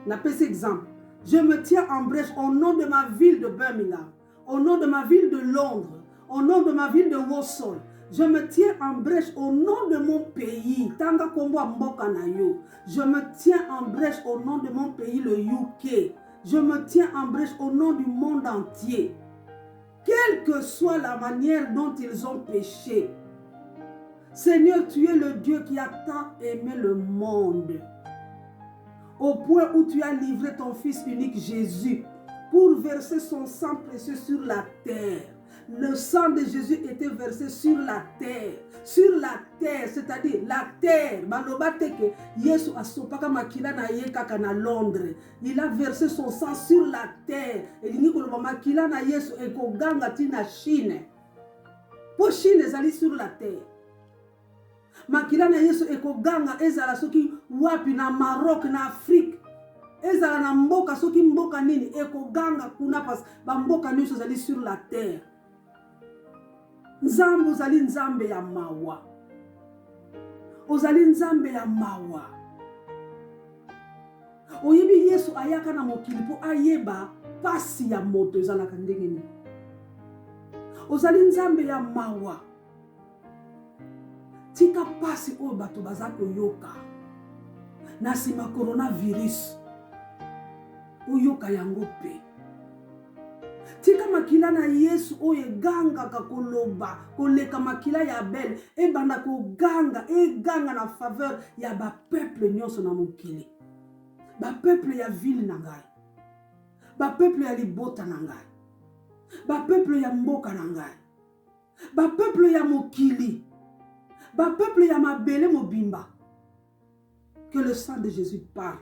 Na pese exemple. Je me tiens en brèche au nom de ma ville de Birmingham. Au nom de ma ville de Londres. Au nom de ma ville de Warsaw. Je me tiens en brèche au nom de mon pays. Tanga komba mboka na yo. Je me tiens en brèche au nom de mon pays, le UK. Je me tiens en brèche au nom du monde entier. Quelle que soit la manière dont ils ont péché. Seigneur, tu es le Dieu qui a tant aimé le monde. au point où tu as livré ton Fils unique Jésus pour verser son sang précieux sur la terre. Le sang de Jésus était versé sur la terre. Sur la terre, c'est-à-dire la terre. Yesu asopaka makila na ye kaka na Londres. Il a versé son sang sur la terre. Et il dit que makila na Yesu ekoganga tina Chine. Pour Chine ezali sur la terre. Makila na Yesu ekoganga ezala soki wapi na Maroc na Afrique. Ezala na mboka soki mboka nini ekoganga kuna pas ba mboka nyonso ezali sur la terre. Nzambe ozali nzambe ya mawa. Ozali nzambe ya mawa. Oyebi Yesu ayaka na mokili po ayeba pasi ya moto ezalaka ndenge nini. Ozali nzambe ya mawa. Tika pasi oyo bato baza koyoka na sima coronavirus. Oyoka yango pe. Tika makila na Yesu oye ganga kakoloba koleka makila ya Abel ebanda ko ganga na faveur ya ba peuple nyonso na mokili. Ba peuple ya ville na ngai. Ba peuple ya libota na ngai. Ba peuple ya mboka na ngai. Ba peuple ya mokili. Ba peuple ya mabele mobimba. Que le sang de Jésus parle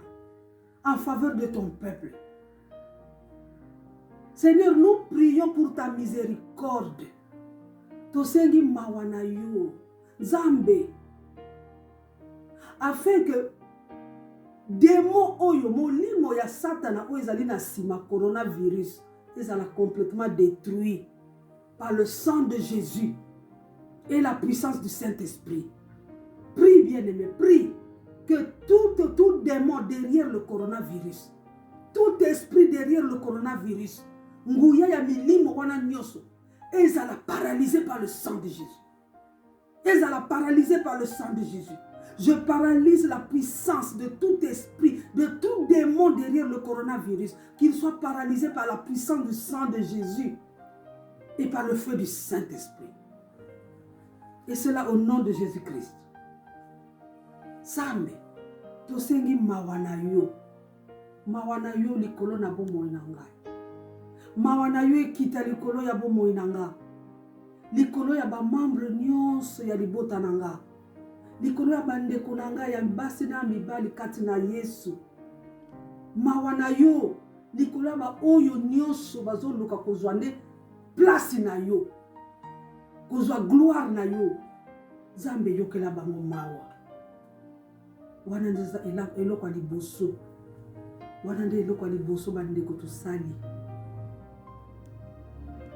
en faveur de ton peuple. Seigneur, nous prions pour ta miséricorde. Tosengi mawana yo, Zambe, afin que démon oyo molimo ya Satana oyo ezali na sima coronavirus ezala complètement détruit par le sang de Jésus et la puissance du Saint-Esprit. Prie, bien-aimé, prie que tout démon derrière le coronavirus, tout esprit derrière le coronavirus, nguya ya milimo wana nyoso, ezala paralysé par le sang de Jésus. Ezala paralysé par le sang de Jésus. Je paralyse la puissance de tout esprit, de tout démon derrière le coronavirus, qu'il soit paralysé par la puissance du sang de Jésus et par le feu du Saint-Esprit. Et cela au nom de Jésus-Christ. Sambe, tosengi mawana yo likolo na bomoi na ngai. Mawana yo ekita likolo ya bomoi na nga. Likolo ya ba membre nyonso ya libota na nga. Likolo ya bandeko na nga ya basi na mibali kati na Yesu. Mawana yo likolo ya ba oyo nyonso bazoluka kozwa nde place na yo. Kozwa gloire na yo. Zambe yokela bango mawa. Wana ndeza eloko liboso. Wana nde eloko liboso bandeko tosali.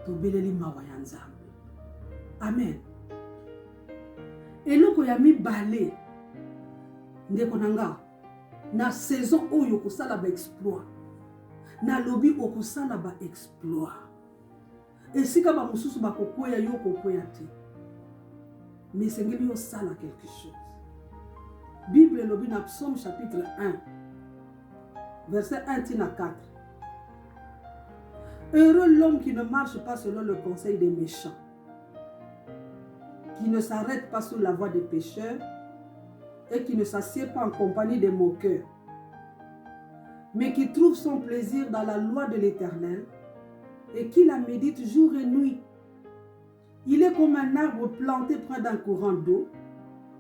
Tobeleli mawa ya Nzambe. Amen. Eloko ya mibale ndeko nanga na saison oyo kosala ba exploit. Na lobi okosala ba exploit. Esika ba mususu bakokwea yo kokwea te. Mais sengeli yo sala quelque chose. Bible lobi na Psaume chapitre 1 verset 1 tina 4. Heureux l'homme qui ne marche pas selon le conseil des méchants, qui ne s'arrête pas sur la voie des pécheurs et qui ne s'assied pas en compagnie des moqueurs, mais qui trouve son plaisir dans la loi de l'Éternel et qui la médite jour et nuit. Il est comme un arbre planté près d'un courant d'eau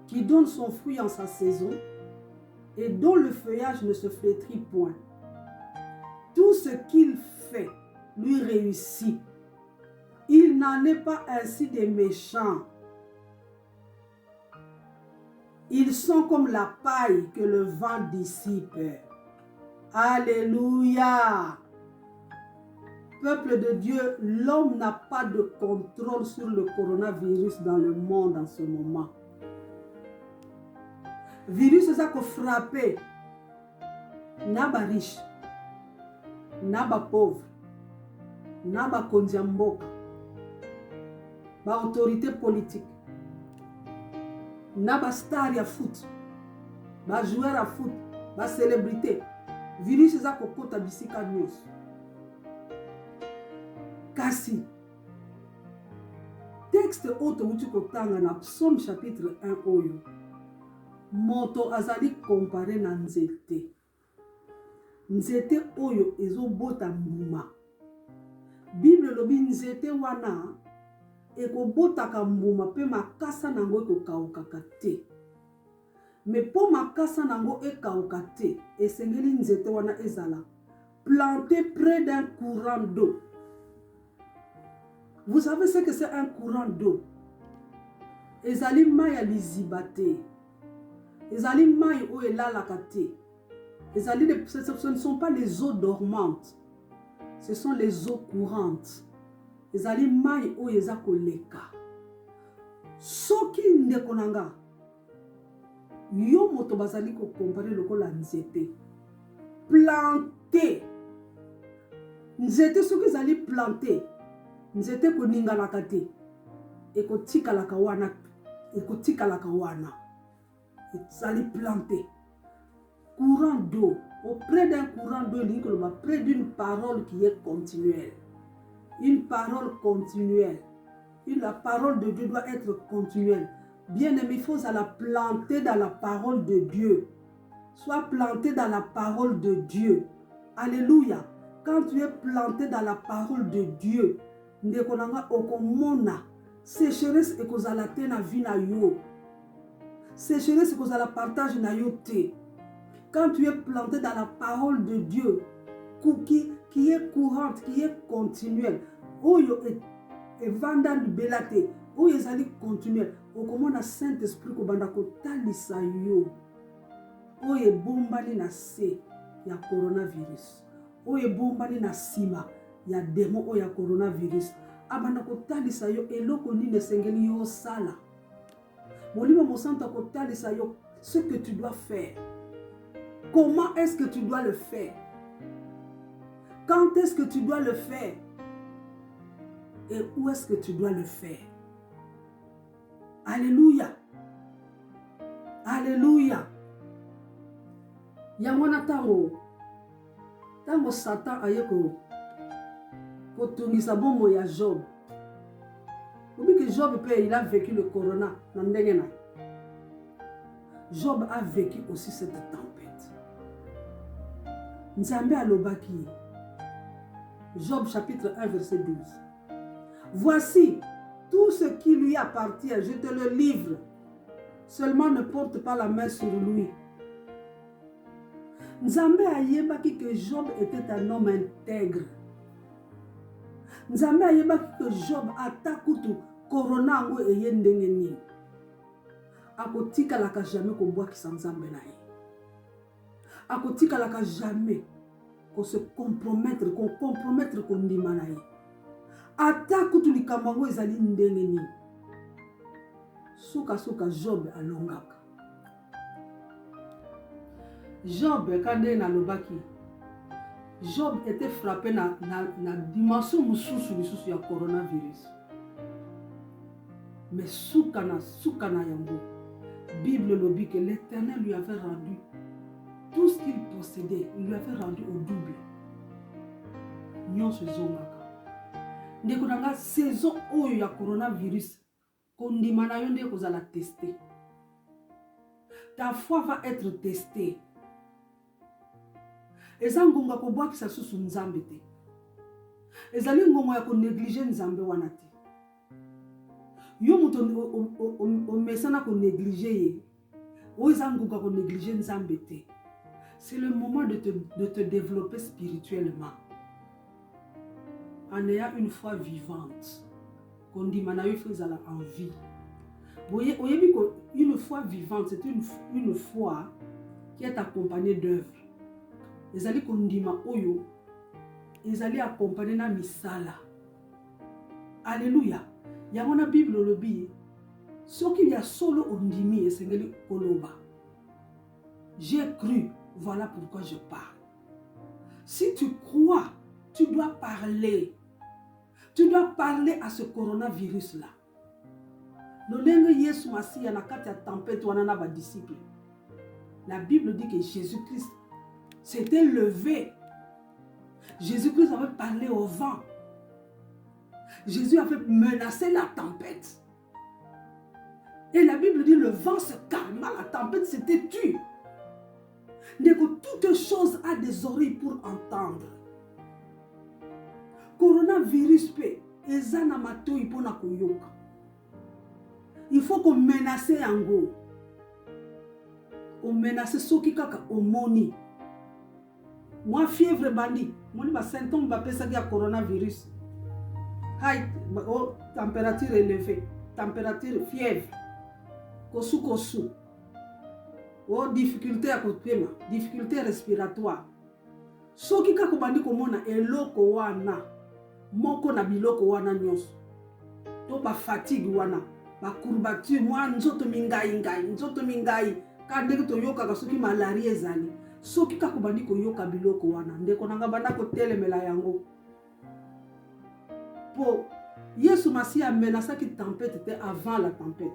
qui donne son fruit en sa saison et dont le feuillage ne se flétrit point. Tout ce qu'il fait lui réussit. Il n'en est pas ainsi des méchants. Ils sont comme la paille que le vent dissipe. Alléluia. Peuple de Dieu, l'homme n'a pas de contrôle sur le coronavirus dans le monde en ce moment. Virus c'est ça qu'on frappe. Naba riche, naba pauvre, naba kondiamboka, ba autorité politique, naba star ya foot, ba joueur à foot, ba célébrité. Virus c'est ça qu'on kota bisika news. Kasi texte auto wuti kotanga na Psaume chapitre 1 oyo. Moto azali comparé na nzete. nzete oyo ezobota mbuma. Bible lobi nzete wana ekobotaka mbuma pe makasa nango ekokawukaka te. Mais po makasa nango ekawuka te, esengeli nzete wana ezala planté près d'un courant d'eau. Vous savez ce que c'est un courant d'eau? Ezali mai ya liziba te. Ezali mai o elalaka te. Ce ne sont pas les eaux dormantes. Ce sont les eaux courantes. Ezali mai o eza koleka. Soki ndeko nanga, yo moto bazali ko comparer lokola nzete. Planté. Nzete soki ezali planté. Nzete koningalaka te. Ekotikalaka wana. Ekotikalaka wana. Ezali planté. Courant d'eau. Auprès d'un courant d'eau, près d'une parole qui est continuelle. Une parole continuelle. La parole de Dieu doit être continuelle. Bien aimé, il faut la planter dans la parole de Dieu. Sois planté dans la parole de Dieu. Alléluia. Quand tu es planté dans la parole de Dieu, ndekonanga okomona sécheresse ekozala te na vie na yo. Sécheresse ekozala partage na yo te. Quand tu es planté dans la parole de Dieu, qui est courante, qui est continuelle, oyo evanda libela te, oyo ezali continuelle, okomona Saint-Esprit kobanda kotalisa yo, oyo ebombani na se ya coronavirus, oyo ebombani na sima ya démon oyo ya coronavirus, abanda kotalisa yo eloko nini esengeli yo sala. Molimo mosantu kotalisa yo ce que tu dois faire. Comment est-ce que tu dois le faire? Quand est-ce que tu dois le faire? Et où est-ce que tu dois le faire? Alléluia. Alléluia. Yamona tango Satan ayeko kotungisa bombo ya Job. Vous savez que Job, il a vécu le corona. Job a vécu aussi cette tempête. Nzambe alobaki. Job chapitre 1 verset 12. Voici tout ce qui lui appartient, je te le livre. Seulement ne porte pas la main sur lui. Nzambe ayebaki que Job était un homme intègre. Nzambe ayebaki que Job atakutu corona ngo eye ndenge nini. Akotikalaka jamais kobwakisa Nzambe na ye. Akotikalaka jamais qu'on se compromettre, qu'on compromettre kondima na ye. Atakutu likambo ngo ezali ndenge nini. Suka Job alongaka. Job kande na lobaki. Job était frappé na dimension mususu ya coronavirus. Mais soukana yango. Bible lobi que l'Éternel lui avait rendu tout ce qu'il possédait, il lui avait rendu au double. Nyonso ezongaka. Ndeko nanga saison oyo ya coronavirus kondima na yo nde kozala testé. Ta foi va être testée. Eza ngonga kobwakisa susu Nzambe te. Ezali ngonga ya konéglige Nzambe wana te. Yo muto omesana konéglige ye. O eza ngonga konéglige Nzambe te. C'est le moment de te développer spirituellement. En ayant une foi vivante. Kondimana yo fezala en vie. Oyebi ko une foi vivante, c'est une foi qui est accompagnée d'œuvres. Ezali kondima oyo, ezali accompagné na misala. Alléluia. Yango na Bible lobi, soki ya solo ondimi esengeli koloba. J'ai cru, voilà pourquoi je parle. Si tu crois, tu dois parler. Tu dois parler à ce coronavirus là. Lolenge Yesu Masiya na kati ya tempête wana na ba disciples. La Bible dit que Jésus-Christ s'était levé. Jésus-Christ avait parlé au vent. Jésus avait menacé la tempête. Et la Bible dit le vent se calma, la tempête s'était tue. Toute chose a des oreilles pour entendre. Coronavirus pe ezana matoi pona koyoka. Il faut qu'on menace yango. On menace soki kaka omoni. Moi fièvre bandi, moni ba symptôme ba pesa ya coronavirus. High température élevée, température fièvre. Kosu. Difficulté à kopema, difficulté respiratoire. Soki kaka bandi komona eloko wana, moko na biloko wana nyonso. To ba fatigue wana, ba courbature, moi nzoto mingai. Kande to yoka ka soki malaria ezali. Soki kaka bandi ko yoka biloko wana, ndeko nanga banda ko telemela yango. Po Yesu Masi amenasaki tempête te avant la tempête.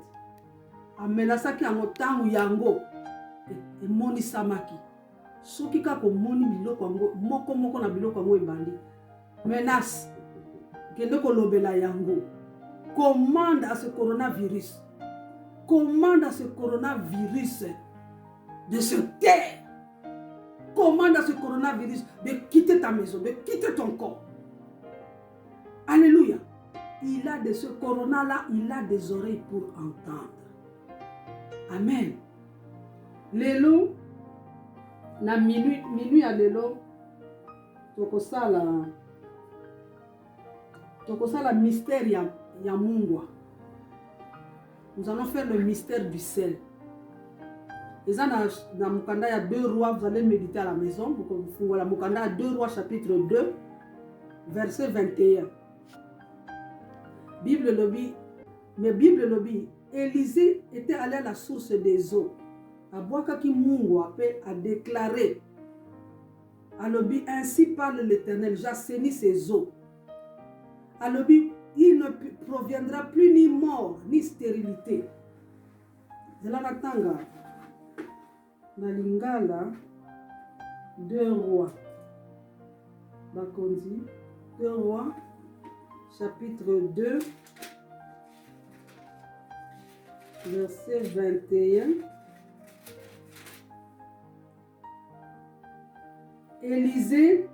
Amenasaki yango tangu yango emoni samaki. Soki kaka moni biloko yango moko na biloko yango ebandi. Menace kende ko lobela yango. Commande à ce coronavirus. Commande à ce coronavirus de se taire. Commande à ce coronavirus de quitter ta maison, de quitter ton corps. Alléluia. Il a de ce corona-là, il a des oreilles pour entendre. Amen. Lelo, na minuit à lelo, tokosala mystère ya mungwa. Nous allons faire le mystère du sel. Et ça, dans Mukanda, il y a 2 rois, vous allez méditer à la maison. Voilà, Mukanda, 2 rois, chapitre 2, verset 21. Bible lobby, Élisée était allé à la source des eaux. Abouakaki Mungwa a déclaré, Alobi, ainsi parle l'Éternel, j'assainis ces eaux. Alobi, il ne proviendra plus ni mort, ni stérilité. C'est là la tanga. Na lingala 2 rois. Bakondi 2 rois chapitre 2 verset 21. Élisée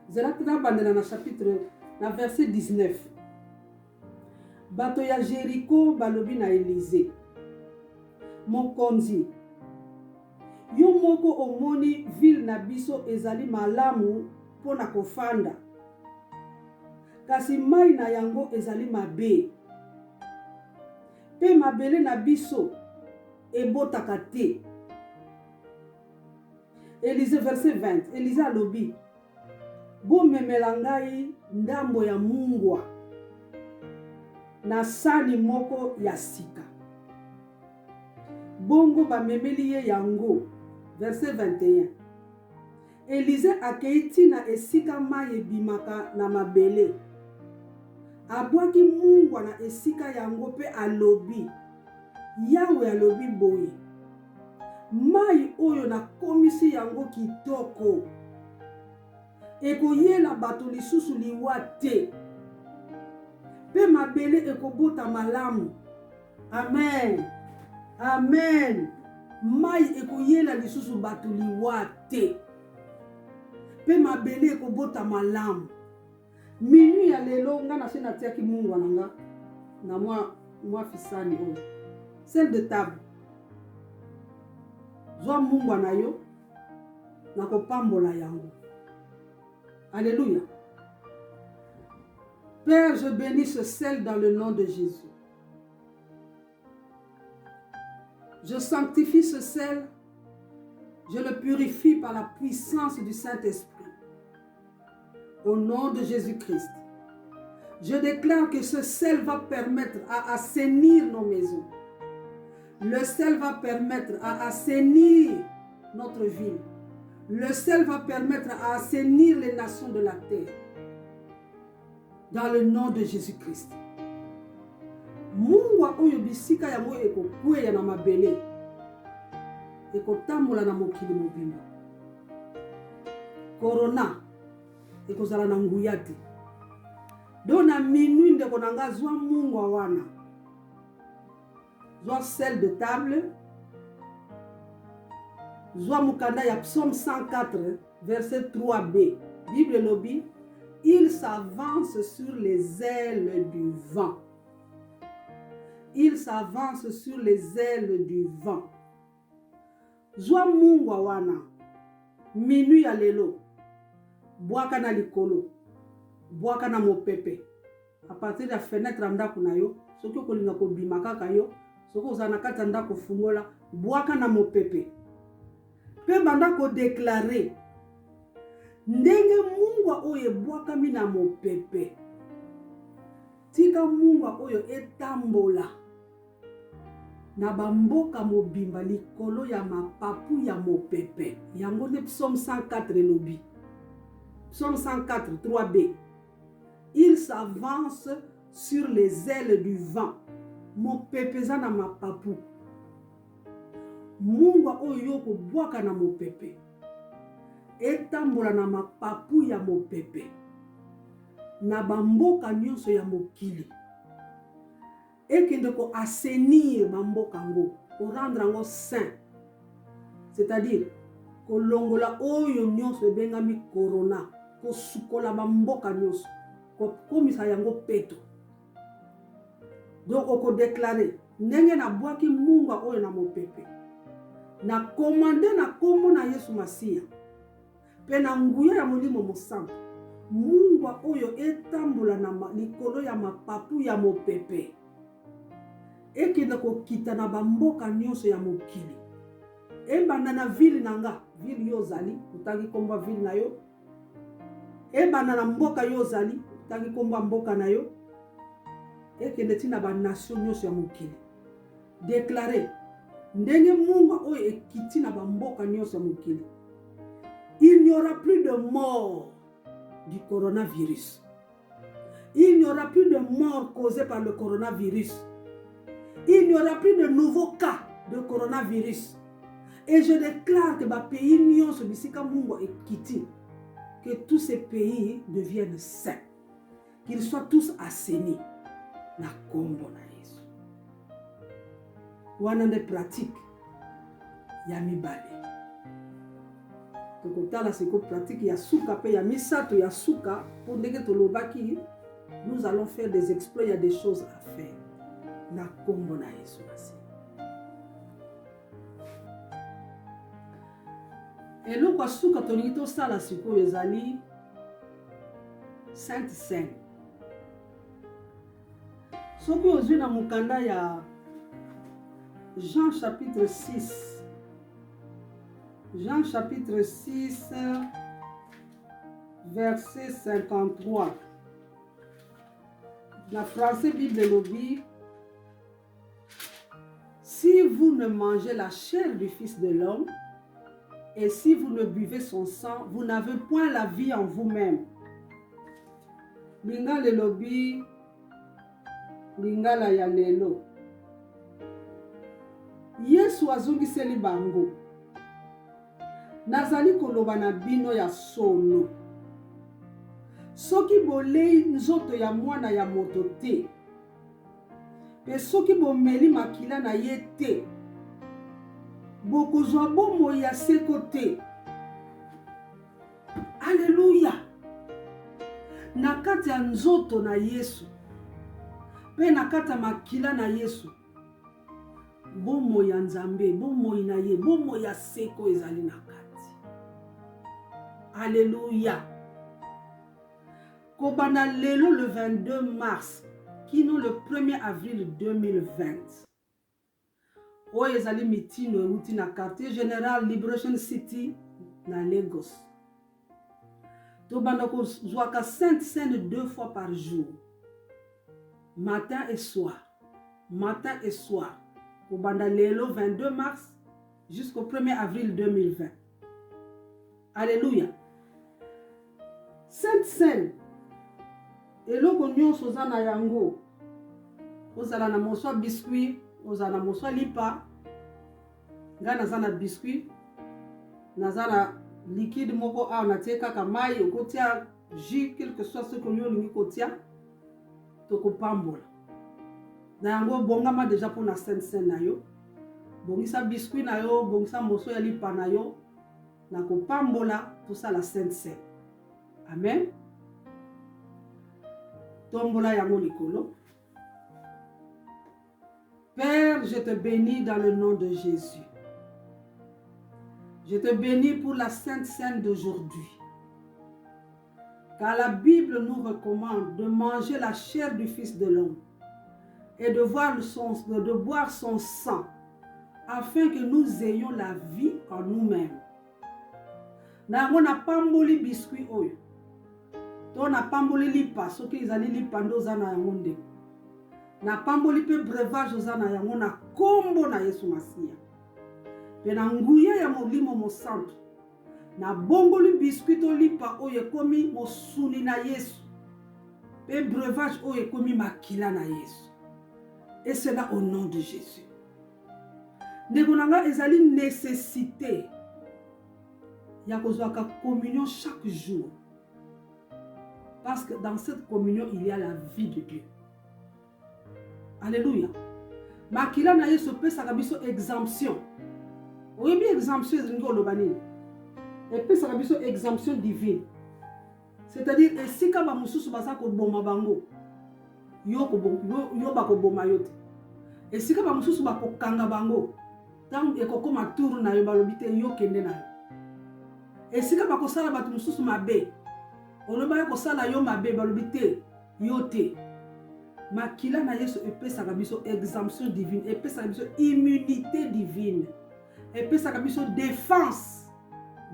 dans le chapitre, dans verset 19. Bato ya Jéricho balobi na Élisée. Mokonzi. Yo moko omoni ville na biso ezali malamu pona kofanda. Kasi mai na yango ezali mabe. Pe mabele na biso ebotaka te. Élisée verset 20. Élisée alobi. Bomemela ngai ndambo ya mungwa na sani moko ya sika. Bongo bamemeli ye yango. Verset 21. Élisée akeiti na esika mai ebimaka na mabele. Abwaki mungwa na esika yango pe alobi. Yawe alobi boye. Mai oyo na komisi yango kitoko. Ekoyela bato lisusu liwa te. Pe mabele ekobota malamu. Amen. Amen. Mai ekoyela lisusu bato liwa te. Pe mabele ekobota malamu. Minuit ya lelo nga na sena tiaki mungwa nanga na mwa fisani oyo. Celle de table. Zwa mungwa na yo na kopambola yango. Alléluia. Père, je bénis ce sel dans le nom de Jésus. Je sanctifie ce sel. Je le purifie par la puissance du Saint-Esprit. Au nom de Jésus-Christ. Je déclare que ce sel va permettre à assainir nos maisons. Le sel va permettre à assainir notre ville. Le sel va permettre à assainir les nations de la terre. Dans le nom de Jésus-Christ. Mungwa oyo bisika yango ekokweya na mabele. Ekotambola na mokili mobimba. Corona ekozala na nguya te. Donc na minuit ndeko nanga zwa mungwa wana. Zwa sel de table. Zwa mukanda ya Psaume 104 verset 3b. Bible lobby, il s'avance sur les ailes du vent. Il s'avance sur les ailes du vent. Zwa mungwa wana. Minuit ya lelo. Boaka na likolo. Boaka na mopepe. A partir de la fenêtre ndako na yo, soki okolinga kobima kaka yo, soki ozana kati ya ndako fungola, boaka na mopepe. Pe banda ko déclarer ndenge mungwa oyo ebwakami na mopepe. Tika mungwa oyo etambola na bamboka mobimba likolo ya mapapu ya mopepe. Yango nde Psaume 104 elobi. Psaume 104, 3b. Il s'avance sur les ailes du vent. Mopepe za na mapapu. Mungwa oyo kobwaka na mopepe. Etambola na mapapu ya mopepe. Na bamboka nyonso ya mokili. Ekende ko assainir bamboka ngo. Ko rendre ngo saint. C'est-à-dire, ko longola oyo nyonso ebengami corona. Ko sukola bamboka nyonso. Ko komisa yango peto. Donc oko déclarer ndenge na bwaki mungwa oyo na mopepe. Na komande na kombo na Yesu Masiya. Pe na nguya ya Molimo Mosantu. Mungwa oyo etambola na likolo ya mapapu ya mopepe. Ekende kokita na bamboka nyonso ya mokili. Ebanda na ville nanga, ville yo zali, utangi komba ville na yo. Ebanda na mboka yo zali, utangi komba mboka na yo. Ekende tina ba nation nyonso ya mokili. Déclarer ndenge mungwa oyo ekiti na bamboka nyonso ya mokili. Il n'y aura plus de mort du coronavirus. Il n'y aura plus de mort causée par le coronavirus. Il n'y aura plus de nouveaux cas de coronavirus. Et je déclare que les pays nyonso bisika mungwa ekiti, que tous ces pays deviennent sains. Qu'ils soient tous assainis. Na kombo na Yesu. Wana nde pratique ya mibale. Tokotala seko pratique ya suka pe ya misato ya suka pour ndenge tolobaki nous allons faire des exploits, il y a des choses à faire. Na kombo na Yesu Masiya. Eloko ya suka tolingi tosala sikoyo ezali Sainte Seine. Soki ozwi na mukanda ya Jean chapitre 6. Jean chapitre 6 verset 53. La français Bible lobby. Si vous ne mangez la chair du Fils de l'homme et si vous ne buvez son sang, vous n'avez point la vie en vous-même. Linga le lobby. Lingala ya lelo. Yesu azongiseli bango. Nazali koloba na bino ya solo. Soki bolei nzoto ya mwana ya moto te. Pe soki bomeli makila na ye te. Bokozwa bomoi ya seko te. Alléluia. Na kati ya nzoto na Yesu. Pe na kata makila na Yesu. Bomo ya Nzambe, bomo na ye, bomo ya seko ezali na kati. Alléluia. Kobana lelo le 22 mars, kino le 1er avril 2020. Oyo ezali mitino euti na quartier général Liberation City na Lagos. Tobanda kozwaka Sainte Seine 2 fois par jour. Matin et soir. Matin et soir. Au Bandalelo 22 mars jusqu'au 1er avril 2020. Alléluia. Sainte Seine. Eloko nyonso oza na yango. Ozala na moswa biscuit, ozala na moswa lipa. Nga naza na biscuit. Naza na liquide moko a na tie kaka mai okotia jus, quel que soit ce que nous olingi kotia. tokopambola. Na yango bongama déjà pour la Sainte Seine na yo. Bongisa biscuit na yo, bongisa moso ya lipa na yo. Na kopambola tout ça la Sainte Seine. Amen. Tombola yango likolo. Père, je te bénis dans le nom de Jésus. Je te bénis pour la Sainte Seine d'aujourd'hui. Car la Bible nous recommande de manger la chair du Fils de l'homme et de boire son sang, afin que nous ayons la vie en nous-mêmes. Nango na pamboli biscuit oyo. To na pamboli lipa, soki izali lipa ndo za na yango nde. Na pamboli pe breuvage za na yango na kombo na Yesu Masiya. Pe na nguya ya molimo mo santo. Na bongoli biscuit to lipa oyo ekomi mosuni na Yesu. Pe breuvage oyo ekomi makila na Yesu. Et cela au nom de Jésus. Ndeko nanga ezali nécessité ya kozwaka communion chaque jour. Parce que dans cette communion, il y a la vie de Dieu. Alléluia. Makila na Yesu pe sakabiso exemption. Oyebi exemption zingo lobani. Et pe sakabiso exemption divine. C'est-à-dire esika ba mususu basa ko boma bango. Yo ba ko boma yote. Esika ba mususu ba ko kanga bango. Tant ekokoma tour na yo balobi te yo kende na yo. Esika ba ko sala batu mususu mabe. Oloba ya ko sala yo mabe balobi te yo te. Makila na Yesu epesaka biso exemption divine, epesaka biso immunité divine, epesaka biso défense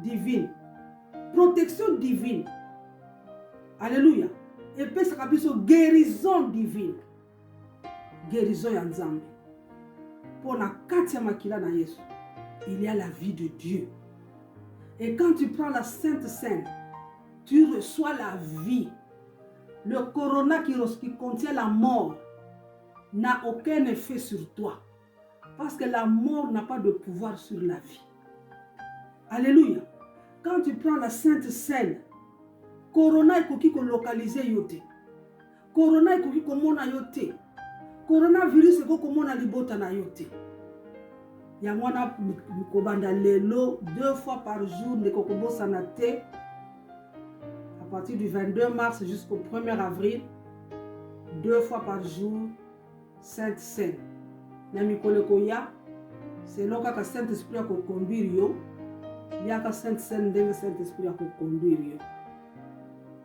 divine, protection divine. Alléluia. Epesaka biso guérison divine. Guérison ya Nzambe. Pour na kati ya makila na Yesu, il y a la vie de Dieu. Et quand tu prends la Sainte Seine, tu reçois la vie. Le corona qui contient la mort n'a aucun effet sur toi. Parce que la mort n'a pas de pouvoir sur la vie. Alléluia. Quand tu prends la Sainte Seine, corona ekoki ko localiser yote. Corona ekoki ko mona yote. Coronavirus ekoki ko mona libota na yote. Ya mwana mikobanda lelo 2 fois par jour ndeko kobosa na te. À partir du 22 mars jusqu'au 1er avril, 2 fois par jour, Sainte Seine. Na mikolo koya, c'est là que Saint-Esprit a conduire yo. Il y a Sainte Seine ndenge Saint-Esprit a conduire yo.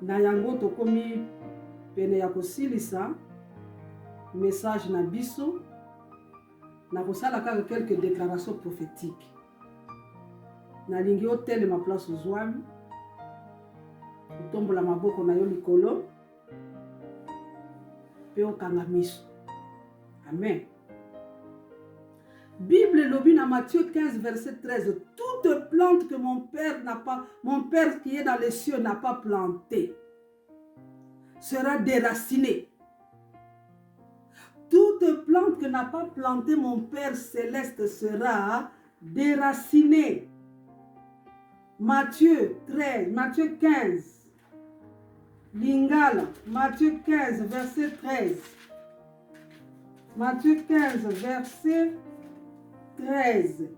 Na yango to komi pene ya kosilisa message na biso na kosala kaka quelques déclarations prophétiques. Na lingi hôtel ma place aux Zouami. Tombola maboko na yo likolo pe okanga miso. Amen. Bible lobi na Matthieu 15 verset 13, toute plante que mon père qui est dans les cieux n'a pas plantée sera déracinée. Toute plante que n'a pas plantée mon Père céleste sera déracinée. Matthieu 15. Lingala, Matthieu 15, verset 13. Matthieu 15, verset 13.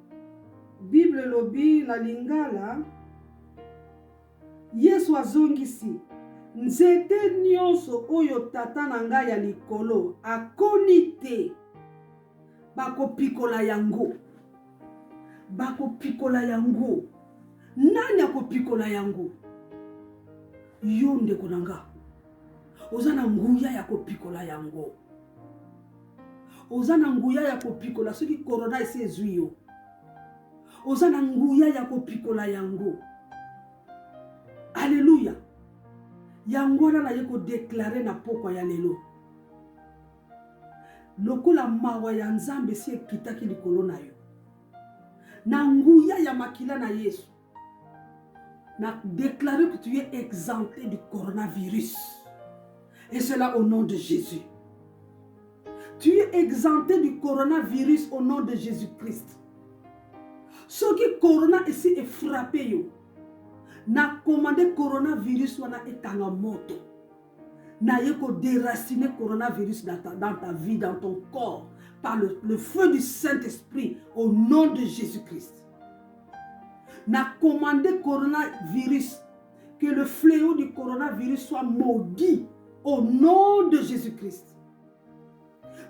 Bible lobi la Lingala. Yesu azongisi. Nzete nyonso oyo tata na ngai ya likolo akoni te. Bakopikola yango. Bakopikola yango. Nani akopikola yango? Yo ndeko nanga. Ozana nguya ya kopikola yango. Ozana nguya ya kopikola soki corona esi ezwi yo. Ozana nguya ya kopikola yango. Alléluia. Yango na yeko déclarer na pokwa ya lelo. Lokola mawa ya Nzambe si ekitaki likolo na yo. Na nguya ya makila na Yesu. Na déclarer que tu es exempté du coronavirus. Et cela au nom de Jésus. Tu es exempté du coronavirus au nom de Jésus-Christ. Ce qui corona ici est frappé yo. Na commandé coronavirus wana etanga moto. n'aille qu'au déraciner coronavirus dans ta vie, dans ton corps, par le feu du Saint-Esprit, au nom de Jésus-Christ. N'a commandé coronavirus, que le fléau du coronavirus soit maudit, au nom de Jésus-Christ.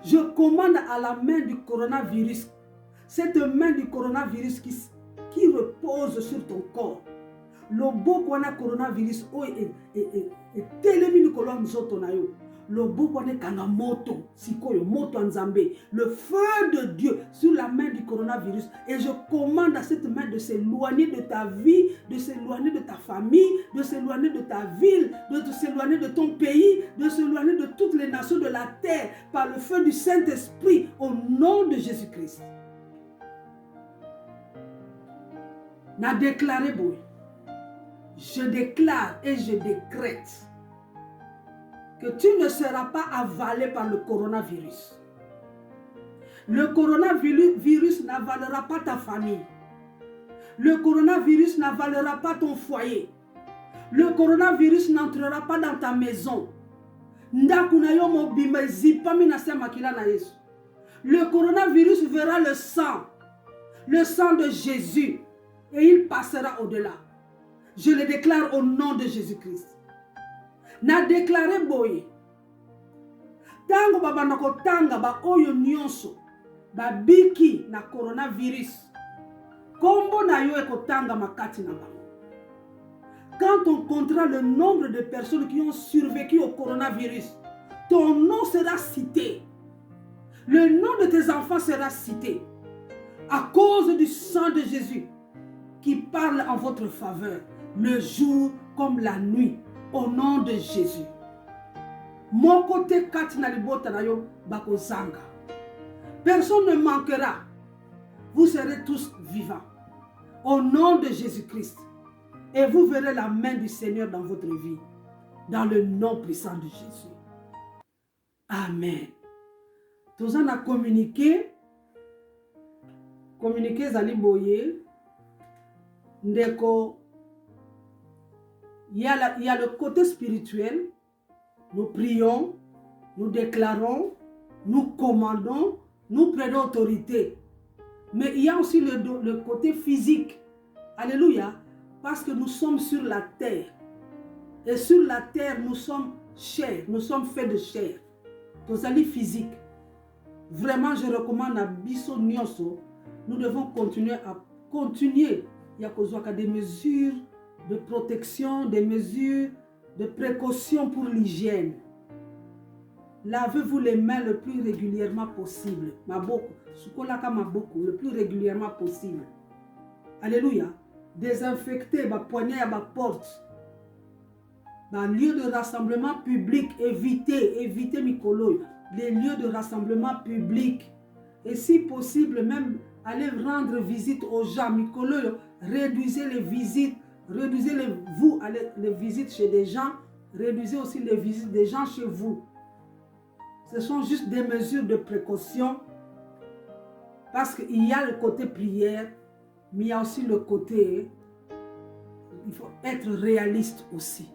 Je commande à la main du coronavirus, cette main du coronavirus qui repose sur ton corps. Lobo kwana coronavirus et telemi likolo nzoto na yo. Lobo kwana kanga moto sikoyo moto nzambe. Le feu de Dieu sur la main du coronavirus, et je commande à cette main de s'éloigner de ta vie, de s'éloigner de ta famille, de s'éloigner de ta ville, de s'éloigner de ton pays, de s'éloigner de toutes les nations de la terre par le feu du Saint-Esprit, au nom de Jésus-Christ. N'a déclaré boy. Je déclare et je décrète que tu ne seras pas avalé par le coronavirus. Le coronavirus n'avalera pas ta famille. Le coronavirus n'avalera pas ton foyer. Le coronavirus n'entrera pas dans ta maison. Le coronavirus verra le sang de Jésus, et il passera au-delà. Je le déclare au nom de Jésus-Christ. Na déclaré boye. Tango baba nako tanga ba oyo nyonso. Ba biki na coronavirus. Kombo na yo ekotanga makati na bango. Quand on comptera le nombre de personnes qui ont survécu au coronavirus, ton nom sera cité. Le nom de tes enfants sera cité. À cause du sang de Jésus qui parle en votre faveur, le jour comme la nuit, au nom de Jésus. Mon côté katina libota na yo bakozanga. Personne ne manquera. Vous serez tous vivants. Au nom de Jésus-Christ. Et vous verrez la main du Seigneur dans votre vie. Dans le nom puissant de Jésus. Amen. Tous en a communiqué. Communiqué zali boye. Ndeko. Il y a le côté spirituel. Nous prions, nous déclarons, nous commandons, nous prenons autorité. Mais il y a aussi le côté physique. Alléluia. Parce que nous sommes sur la terre. Et sur la terre, nous sommes chair. Nous sommes faits de chair. Tosali physique. Vraiment, je recommande à Bisso Nyonso. Nous devons continuer. Il y a des mesures de protection, des mesures de précaution pour l'hygiène. Lavez-vous les mains le plus régulièrement possible. Le plus régulièrement possible. Alléluia. Désinfecter ma poignée à ma porte. Lieu de rassemblement public, évitez Mikolo. Les lieux de rassemblement public. Et si possible, même aller rendre visite aux gens. Mikolo, réduisez les visites. Réduisez les visites chez des gens. Réduisez aussi les visites des gens chez vous. Ce sont juste des mesures de précaution. Parce qu'il y a le côté prière, mais il y a aussi le côté, il faut être réaliste aussi.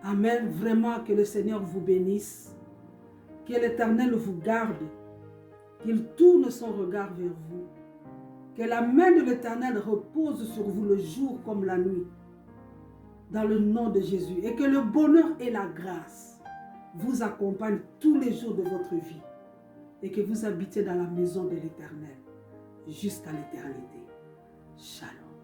Amen. Vraiment que le Seigneur vous bénisse. Que l'Éternel vous garde. Qu'il tourne son regard vers vous. Que la main de l'Éternel repose sur vous le jour comme la nuit. Dans le nom de Jésus. Et que le bonheur et la grâce vous accompagnent tous les jours de votre vie. Et que vous habitez dans la maison de l'Éternel jusqu'à l'éternité. Shalom.